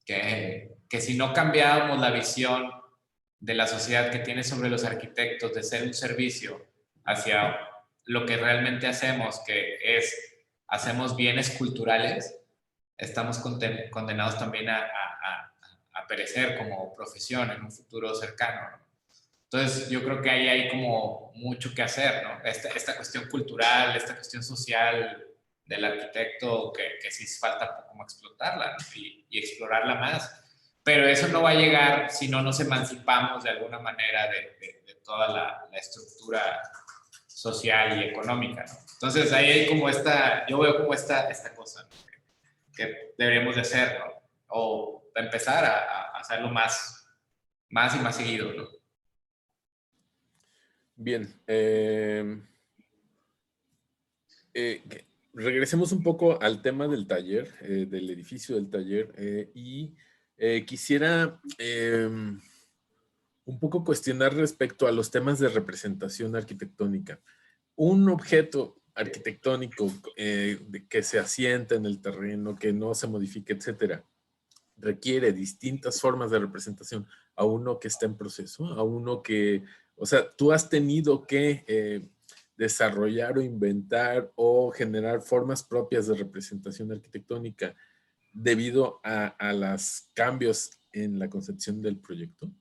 que si no cambiábamos la visión de la sociedad que tiene sobre los arquitectos de ser un servicio hacia lo que realmente hacemos, que es hacemos bienes culturales, estamos condenados también a perecer como profesión en un futuro cercano, ¿no? Entonces, yo creo que ahí hay como mucho que hacer, ¿no? Esta cuestión cultural, esta cuestión social del arquitecto, que sí falta como explotarla, ¿no? Y explorarla más. Pero eso no va a llegar si no nos emancipamos de alguna manera de toda la estructura social y económica, ¿no? Entonces, ahí hay como yo veo como esta cosa, ¿no? que deberíamos de hacer, ¿no? O empezar a hacerlo más y más seguido, ¿no? Bien. Regresemos un poco al tema del taller, del edificio del taller, y quisiera un poco cuestionar respecto a los temas de representación arquitectónica. Un objeto arquitectónico que se asienta en el terreno, que no se modifique, etcétera, requiere distintas formas de representación a uno que está en proceso, a uno que, o sea, tú has tenido que desarrollar o inventar o generar formas propias de representación arquitectónica debido a los cambios en la concepción del proyecto.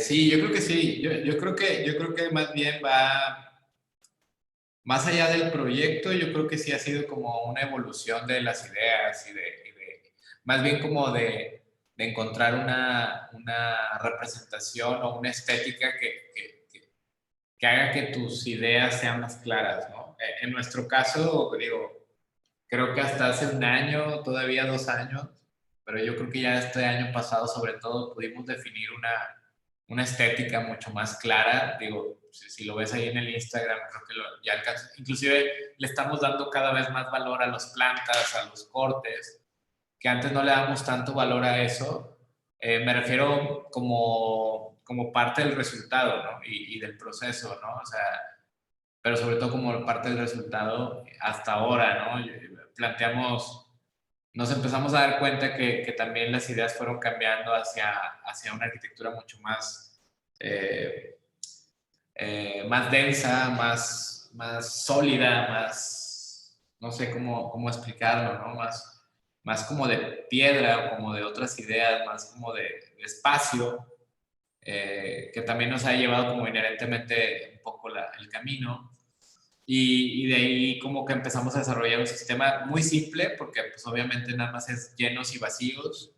Sí, yo creo que sí. Yo creo que más bien va más allá del proyecto. Yo creo que sí ha sido como una evolución de las ideas más bien como de encontrar una representación o una estética que haga que tus ideas sean más claras, ¿no? En nuestro caso, digo, creo que hasta hace un año, todavía 2 años, pero yo creo que ya este año pasado, sobre todo, pudimos definir una estética mucho más clara. Digo, si lo ves ahí en el Instagram, creo que ya alcanza. Inclusive le estamos dando cada vez más valor a las plantas, a los cortes, que antes no le damos tanto valor a eso. Me refiero como parte del resultado, ¿no? Y del proceso, ¿no? O sea, pero sobre todo como parte del resultado hasta ahora, ¿no? Nos empezamos a dar cuenta que también las ideas fueron cambiando hacia una arquitectura mucho más, más densa, más sólida, más, no sé cómo explicarlo, ¿no? Más como de piedra o como de otras ideas, más como de espacio, que también nos ha llevado como inherentemente un poco el camino. Y de ahí como que empezamos a desarrollar un sistema muy simple, porque pues obviamente nada más es llenos y vacíos,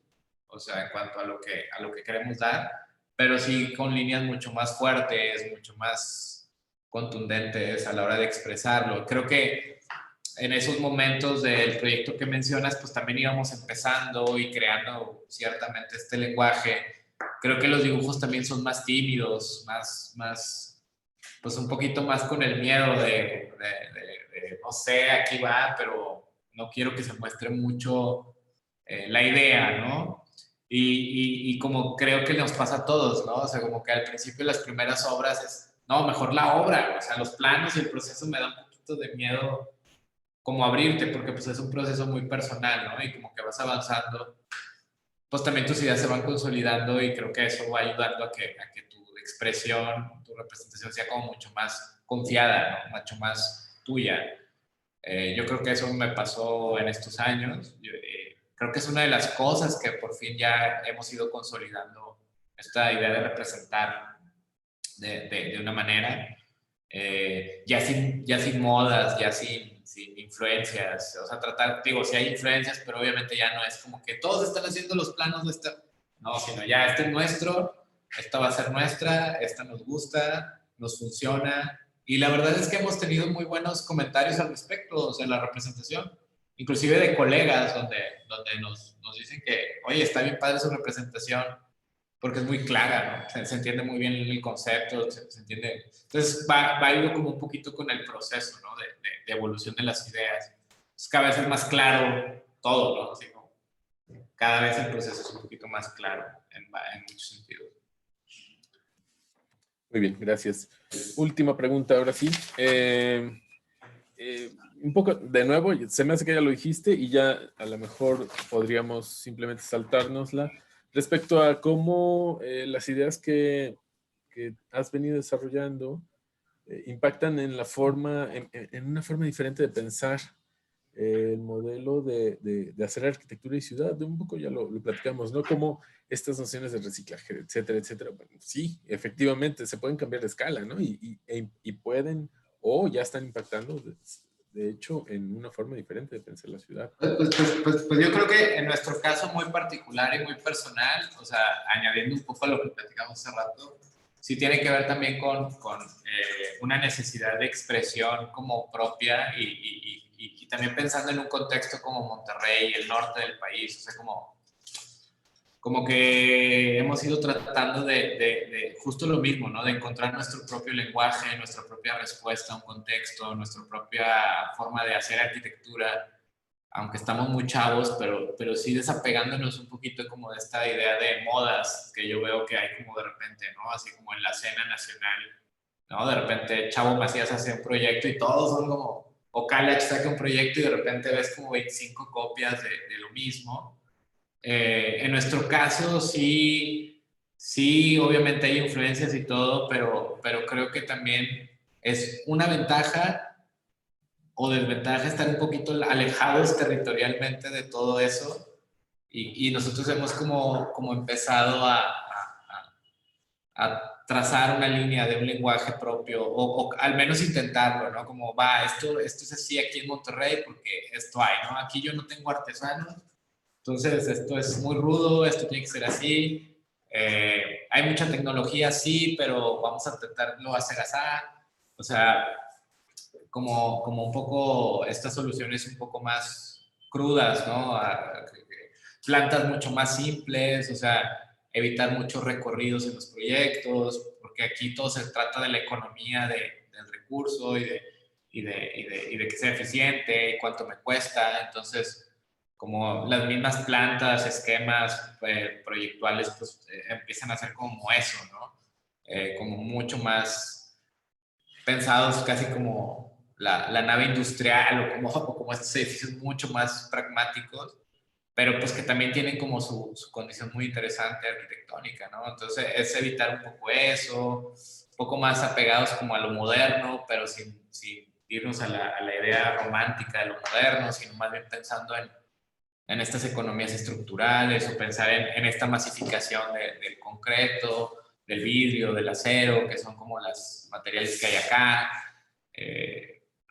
o sea, en cuanto a lo que queremos dar, pero sí con líneas mucho más fuertes, mucho más contundentes a la hora de expresarlo. Creo que en esos momentos del proyecto que mencionas, pues también íbamos empezando y creando ciertamente este lenguaje. Creo que los dibujos también son más tímidos, pues un poquito más con el miedo no sé, aquí va, pero no quiero que se muestre mucho la idea, ¿no? Y como creo que nos pasa a todos, ¿no? O sea, como que al principio las primeras obras es, no, mejor la obra, o sea, los planos y el proceso me da un poquito de miedo como abrirte, porque pues es un proceso muy personal, ¿no? Y como que vas avanzando, pues también tus ideas se van consolidando y creo que eso va ayudando a que tu expresión, tu representación sea como mucho más confiada, ¿no? Mucho más tuya. Yo creo que eso me pasó en estos años. Creo que es una de las cosas que por fin ya hemos ido consolidando esta idea de representar de una manera, ya sin modas, ya sin influencias, o sea, tratar, digo, sí hay influencias, pero obviamente ya no es como que todos están haciendo los planos de esta, no, sino ya este es nuestro, esta va a ser nuestra, esta nos gusta, nos funciona, y la verdad es que hemos tenido muy buenos comentarios al respecto, o sea, la representación, inclusive de colegas donde nos dicen que, oye, está bien padre su representación, porque es muy clara, ¿no? Se entiende muy bien el concepto, se entiende. Entonces va ido como un poquito con el proceso, ¿no? De evolución de las ideas. Entonces, cada vez es más claro todo, ¿no? Así como, cada vez el proceso es un poquito más claro en muchos sentidos. Muy bien, gracias. Última pregunta, ahora sí. Un poco, de nuevo, se me hace que ya lo dijiste y ya a lo mejor podríamos simplemente saltárnosla respecto a cómo las ideas que has venido desarrollando impactan en la forma, en una forma diferente de pensar el modelo de hacer arquitectura y ciudad. De un poco ya lo platicamos, ¿no? Como estas nociones de reciclaje, etcétera, etcétera. Bueno, sí, efectivamente, se pueden cambiar de escala, ¿no? Y pueden, o ya están impactando, de hecho, en una forma diferente de pensar la ciudad. Pues yo creo que en nuestro caso muy particular y muy personal, o sea, añadiendo un poco a lo que platicamos hace rato, sí tiene que ver también con una necesidad de expresión como propia y también pensando en un contexto como Monterrey, el norte del país, o sea, como que hemos ido tratando de justo lo mismo, ¿no? De encontrar nuestro propio lenguaje, nuestra propia respuesta a un contexto, nuestra propia forma de hacer arquitectura, aunque estamos muy chavos, pero sí desapegándonos un poquito como de esta idea de modas que yo veo que hay como de repente, ¿no? Así como en la escena nacional, ¿no? De repente Chavo Macías hace un proyecto y todos son como, o Kalach saca un proyecto y de repente ves como 25 copias de lo mismo. En nuestro caso sí, obviamente hay influencias y todo, pero creo que también es una ventaja o desventaja estar un poquito alejados territorialmente de todo eso y nosotros hemos como empezado a trazar una línea de un lenguaje propio o al menos intentarlo, ¿no? Como va, esto es así aquí en Monterrey porque esto hay, ¿no? Aquí yo no tengo artesanos, entonces esto es muy rudo, esto tiene que ser así. Hay mucha tecnología, sí, pero vamos a intentarlo hacer así. O sea, como un poco estas soluciones un poco más crudas, ¿no? Plantas mucho más simples, o sea, evitar muchos recorridos en los proyectos, porque aquí todo se trata de la economía del recurso y de que sea eficiente y cuánto me cuesta. Entonces, como las mismas plantas, esquemas proyectuales, pues empiezan a ser como eso, ¿no? Como mucho más pensados casi como la nave industrial o como estos edificios mucho más pragmáticos, pero pues que también tienen como su condición muy interesante arquitectónica, ¿no? Entonces es evitar un poco eso, un poco más apegados como a lo moderno, pero sin irnos a la idea romántica de lo moderno, sino más bien pensando en estas economías estructurales o pensar en esta masificación del concreto, del vidrio, del acero, que son como los materiales que hay acá.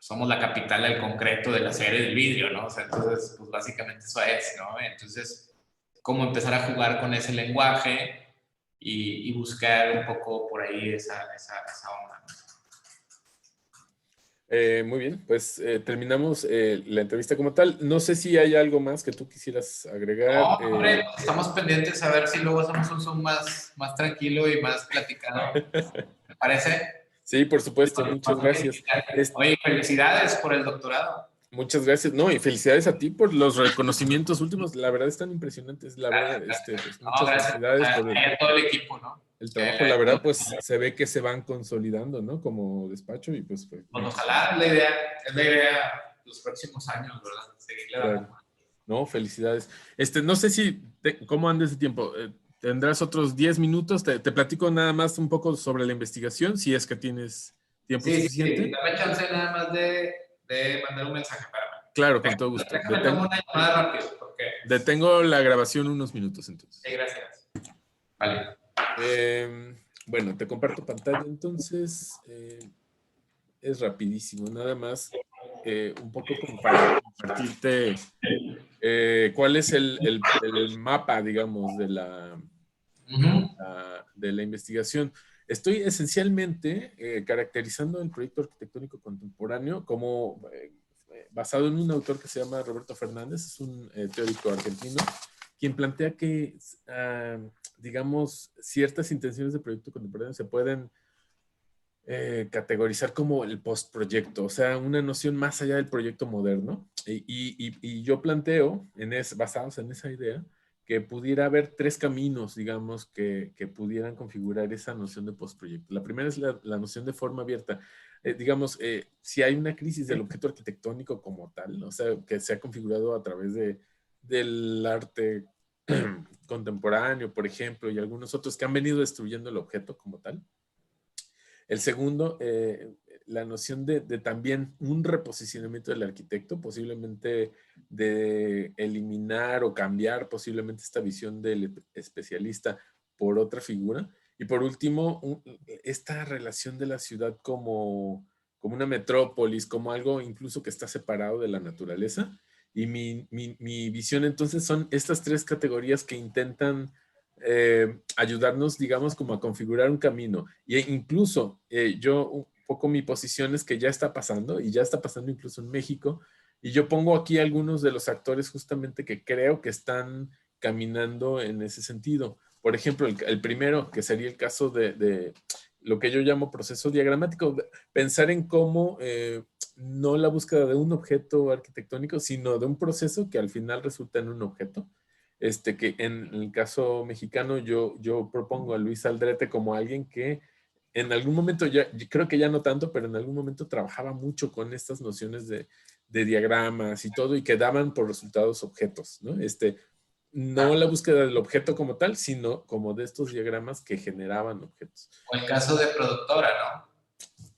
Somos la capital del concreto, del acero y del vidrio, ¿no? O sea, entonces, pues básicamente eso es, ¿no? Entonces, cómo empezar a jugar con ese lenguaje y buscar un poco por ahí esa onda, ¿no? Muy bien, pues terminamos la entrevista como tal. No sé si hay algo más que tú quisieras agregar. No, hombre, estamos pendientes a ver si luego hacemos un Zoom más tranquilo y más platicado. ¿Me parece? Sí, por supuesto, muchas gracias. Oye, felicidades por el doctorado. Muchas gracias. No, y felicidades a ti por los reconocimientos últimos. La verdad están impresionantes. La verdad, pues No, muchas gracias felicidades por a todo el equipo, ¿no? el trabajo. La verdad, pues se ve que se van consolidando, ¿no? Como despacho y pues... Pues ojalá, es la idea los próximos años, ¿verdad? Seguirle dando. Claro. No, felicidades. No sé si, ¿cómo andes de tiempo? ¿Tendrás otros 10 minutos? Te platico nada más un poco sobre la investigación, si es que tienes tiempo suficiente. Sí, dame chance nada más de mandar un mensaje para mí. Claro, con todo gusto. Déjame tomar una llamada rápido, porque... Detengo la grabación unos minutos entonces. Sí, gracias. Vale. Bueno, te comparto pantalla entonces. Es rapidísimo, nada más un poco como para compartirte cuál es el mapa, digamos, de la investigación. Estoy esencialmente caracterizando el proyecto arquitectónico contemporáneo como basado en un autor que se llama Roberto Fernández, es un teórico argentino, quien plantea que, digamos, ciertas intenciones de proyecto contemporáneo se pueden categorizar como el postproyecto, o sea, una noción más allá del proyecto moderno. Y yo planteo, basados en esa idea, que pudiera haber tres caminos, digamos, que pudieran configurar esa noción de postproyecto. La primera es la noción de forma abierta. Digamos, si hay una crisis del objeto arquitectónico como tal, o sea, que se ha configurado a través del arte contemporáneo, por ejemplo, y algunos otros que han venido destruyendo el objeto como tal. El segundo, la noción de también un reposicionamiento del arquitecto, posiblemente de eliminar o cambiar posiblemente esta visión del especialista por otra figura. Y por último, esta relación de la ciudad como una metrópolis, como algo incluso que está separado de la naturaleza. Y mi visión entonces son estas tres categorías que intentan ayudarnos, digamos, como a configurar un camino. E incluso yo, un poco mi posición es que ya está pasando, y ya está pasando incluso en México, y yo pongo aquí algunos de los actores justamente que creo que están caminando en ese sentido. Por ejemplo, el primero, que sería el caso de lo que yo llamo proceso diagramático, pensar en cómo no la búsqueda de un objeto arquitectónico, sino de un proceso que al final resulta en un objeto. Que en el caso mexicano yo propongo a Luis Aldrete como alguien que en algún momento, creo que ya no tanto, pero en algún momento trabajaba mucho con estas nociones de diagramas y todo, y que daban por resultados objetos, ¿no? No la búsqueda del objeto como tal, sino como de estos diagramas que generaban objetos. O el caso de productora, ¿no?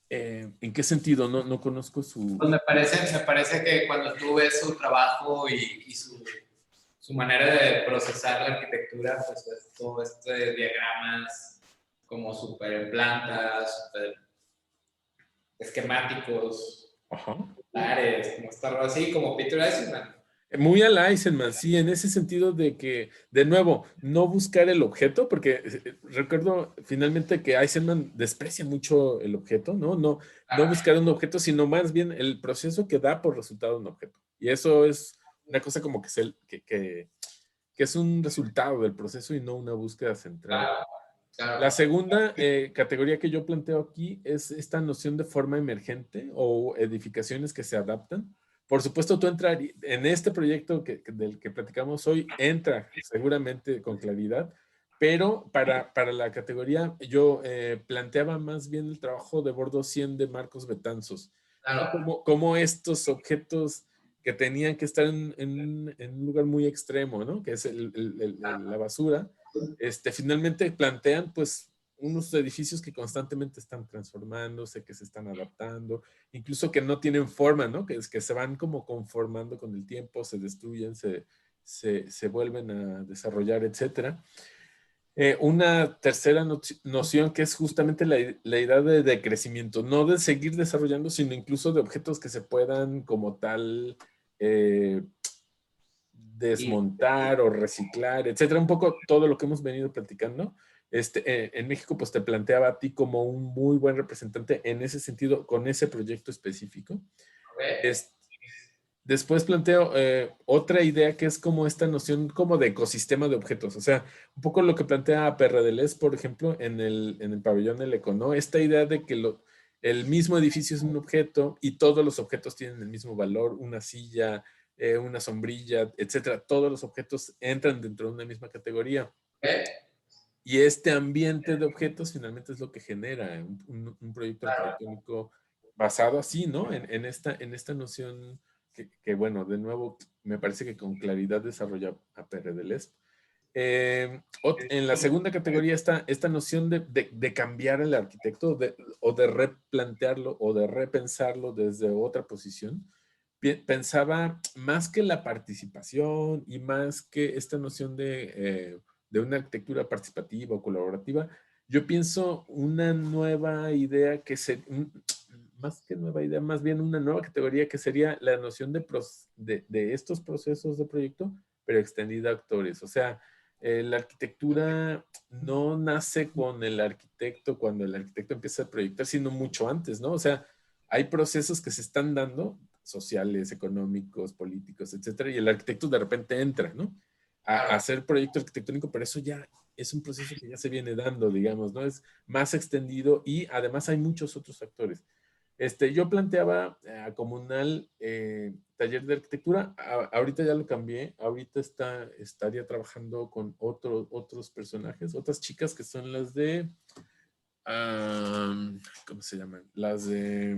¿En qué sentido? No conozco su... Pues me parece que cuando tú ves su trabajo y su manera de procesar la arquitectura, pues es todo esto de diagramas como súper en plantas, súper esquemáticos, Ajá. como estar así, como Peter Eisenman. Muy a la Eisenman, sí, en ese sentido de que, de nuevo, no buscar el objeto, porque recuerdo finalmente que Eisenman desprecia mucho el objeto, ¿no? No buscar un objeto, sino más bien el proceso que da por resultado un objeto. Y eso es una cosa como que es un resultado del proceso y no una búsqueda central. Claro. La segunda categoría que yo planteo aquí es esta noción de forma emergente o edificaciones que se adaptan. Por supuesto, tú entras en este proyecto del que platicamos hoy, entra seguramente con claridad, pero para la categoría yo planteaba más bien el trabajo de bordo 100 de Marcos Betanzos. Claro. Como estos objetos que tenían que estar en un lugar muy extremo, ¿no? Que es la basura, finalmente plantean pues unos edificios que constantemente están transformándose, que se están adaptando, incluso que no tienen forma, ¿no? Que se van como conformando con el tiempo, se destruyen, se vuelven a desarrollar, etcétera. Una tercera noción que es justamente la idea de decrecimiento, no de seguir desarrollando, sino incluso de objetos que se puedan como tal desmontar o reciclar, etcétera. Un poco todo lo que hemos venido platicando. En México, pues te planteaba a ti como un muy buen representante en ese sentido, con ese proyecto específico. Okay. Después planteo otra idea que es como esta noción como de ecosistema de objetos. O sea, un poco lo que plantea Perredelés, por ejemplo, en el pabellón del Eco, ¿no? Esta idea de que el mismo edificio es un objeto y todos los objetos tienen el mismo valor, una silla, una sombrilla, etcétera. Todos los objetos entran dentro de una misma categoría. Okay. Y este ambiente de objetos finalmente es lo que genera un proyecto arquitectónico basado así, ¿no? En esta noción bueno, de nuevo, me parece que con claridad desarrolla a Pere Deleuze. En la segunda categoría está esta noción de cambiar el arquitecto o de replantearlo o de repensarlo desde otra posición. Pensaba más que la participación y más que esta noción de una arquitectura participativa o colaborativa, yo pienso una nueva idea más que nueva idea, más bien una nueva categoría que sería la noción de estos procesos de proyecto, pero extendida a actores. O sea, la arquitectura no nace con el arquitecto cuando el arquitecto empieza a proyectar, sino mucho antes, ¿no? O sea, hay procesos que se están dando, sociales, económicos, políticos, etcétera, y el arquitecto de repente entra, ¿no? A hacer proyecto arquitectónico, pero eso ya es un proceso que ya se viene dando, digamos, ¿no? Es más extendido y además hay muchos otros actores. Yo planteaba a Comunal taller de arquitectura, ahorita ya lo cambié, ahorita estaría trabajando con otros personajes, otras chicas que son las de, ¿cómo se llaman? Las de,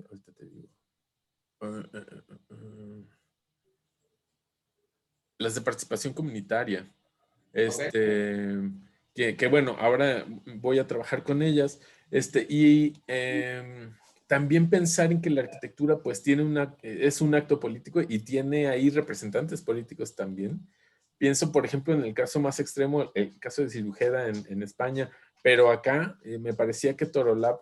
ahorita te digo, las de participación comunitaria. Okay. Que bueno, ahora voy a trabajar con ellas. Y también pensar en que la arquitectura pues es un acto político y tiene ahí representantes políticos también. Pienso, por ejemplo, en el caso más extremo, el caso de Silujeda en España, pero acá me parecía que Torolab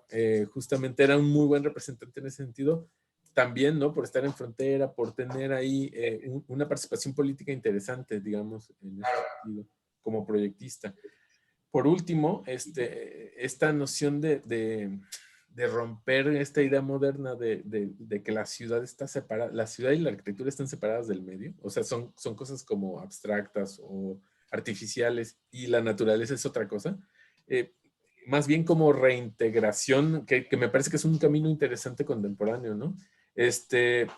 justamente era un muy buen representante en ese sentido, también, ¿no? Por estar en frontera, por tener ahí una participación política interesante, digamos, en ese sentido, como proyectista. Por último, esta noción de romper esta idea moderna de que la ciudad está separada, la ciudad y la arquitectura están separadas del medio, o sea, son cosas como abstractas o artificiales y la naturaleza es otra cosa. Eh, Más bien como reintegración, que me parece que es un camino interesante contemporáneo, ¿no?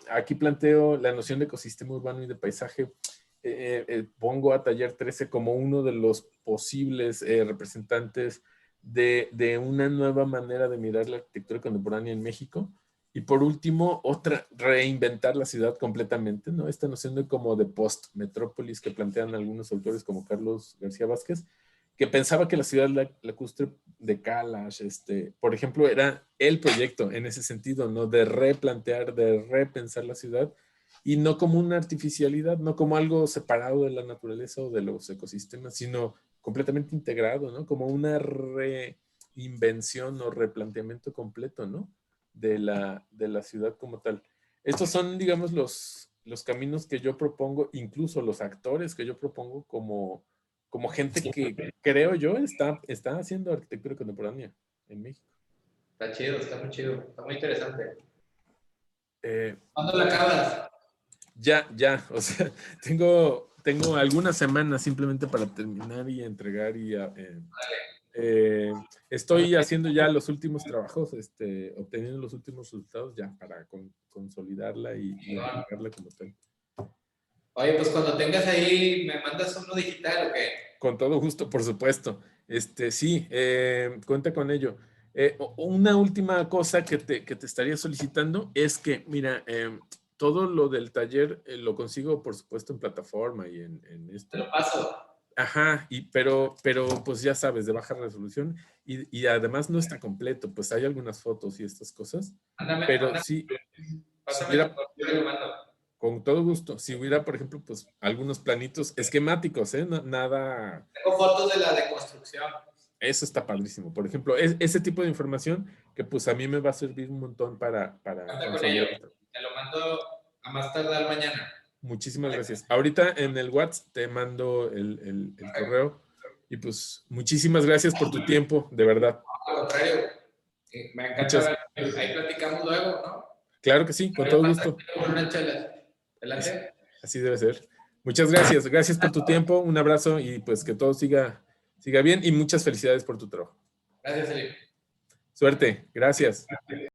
Aquí planteo la noción de ecosistema urbano y de paisaje. Pongo a Taller 13 como uno de los posibles representantes de una nueva manera de mirar la arquitectura contemporánea en México. Y por último, reinventar la ciudad completamente, ¿no? Esta noción de como de post-metrópolis que plantean algunos autores como Carlos García Vázquez, que pensaba que la ciudad lacustre de Kalash, por ejemplo, era el proyecto en ese sentido, ¿no? De replantear, de repensar la ciudad y no como una artificialidad, no como algo separado de la naturaleza o de los ecosistemas, sino completamente integrado, ¿no? Como una reinvención o replanteamiento completo, ¿no? De la ciudad como tal. Estos son, digamos, los caminos que yo propongo, incluso los actores que yo propongo como gente que creo yo está haciendo arquitectura contemporánea en México. Está chido, está muy chido, está muy interesante. Eh, ¿Cuándo la acabas? ya, o sea, tengo algunas semanas simplemente para terminar y entregar y estoy haciendo ya los últimos trabajos, obteniendo los últimos resultados ya para consolidarla y entregarla como tal. Oye, pues cuando tengas ahí, ¿me mandas uno digital o qué? Con todo gusto, por supuesto. Sí, cuenta con ello. Una última cosa que te estaría solicitando es que, mira, todo lo del taller lo consigo, por supuesto, en plataforma y en Te esto. lo paso. Ajá, pero pues ya sabes, de baja resolución y además no está completo, pues hay algunas fotos y estas cosas, pero sí, si Pásame tu hubiera, correo y lo mando. con todo gusto, si hubiera, por ejemplo, pues algunos planitos esquemáticos, nada, Tengo fotos de la deconstrucción. eso está padrísimo. Por ejemplo, ese tipo de información que pues a mí me va a servir un montón para Anda con ello. consolidar. Te lo mando a más tardar mañana. Muchísimas gracias. Ahorita en el WhatsApp te mando el correo y pues muchísimas gracias por tu tiempo, de verdad. Al contrario, me encanta Muchas, ver. Ahí platicamos luego, ¿no? claro que sí, con todo gusto. Con una chela. Adelante. Así debe ser. Muchas gracias. Gracias por tu tiempo. Un abrazo y pues que todo siga bien y muchas felicidades por tu trabajo. Gracias, Felipe. Suerte. Gracias.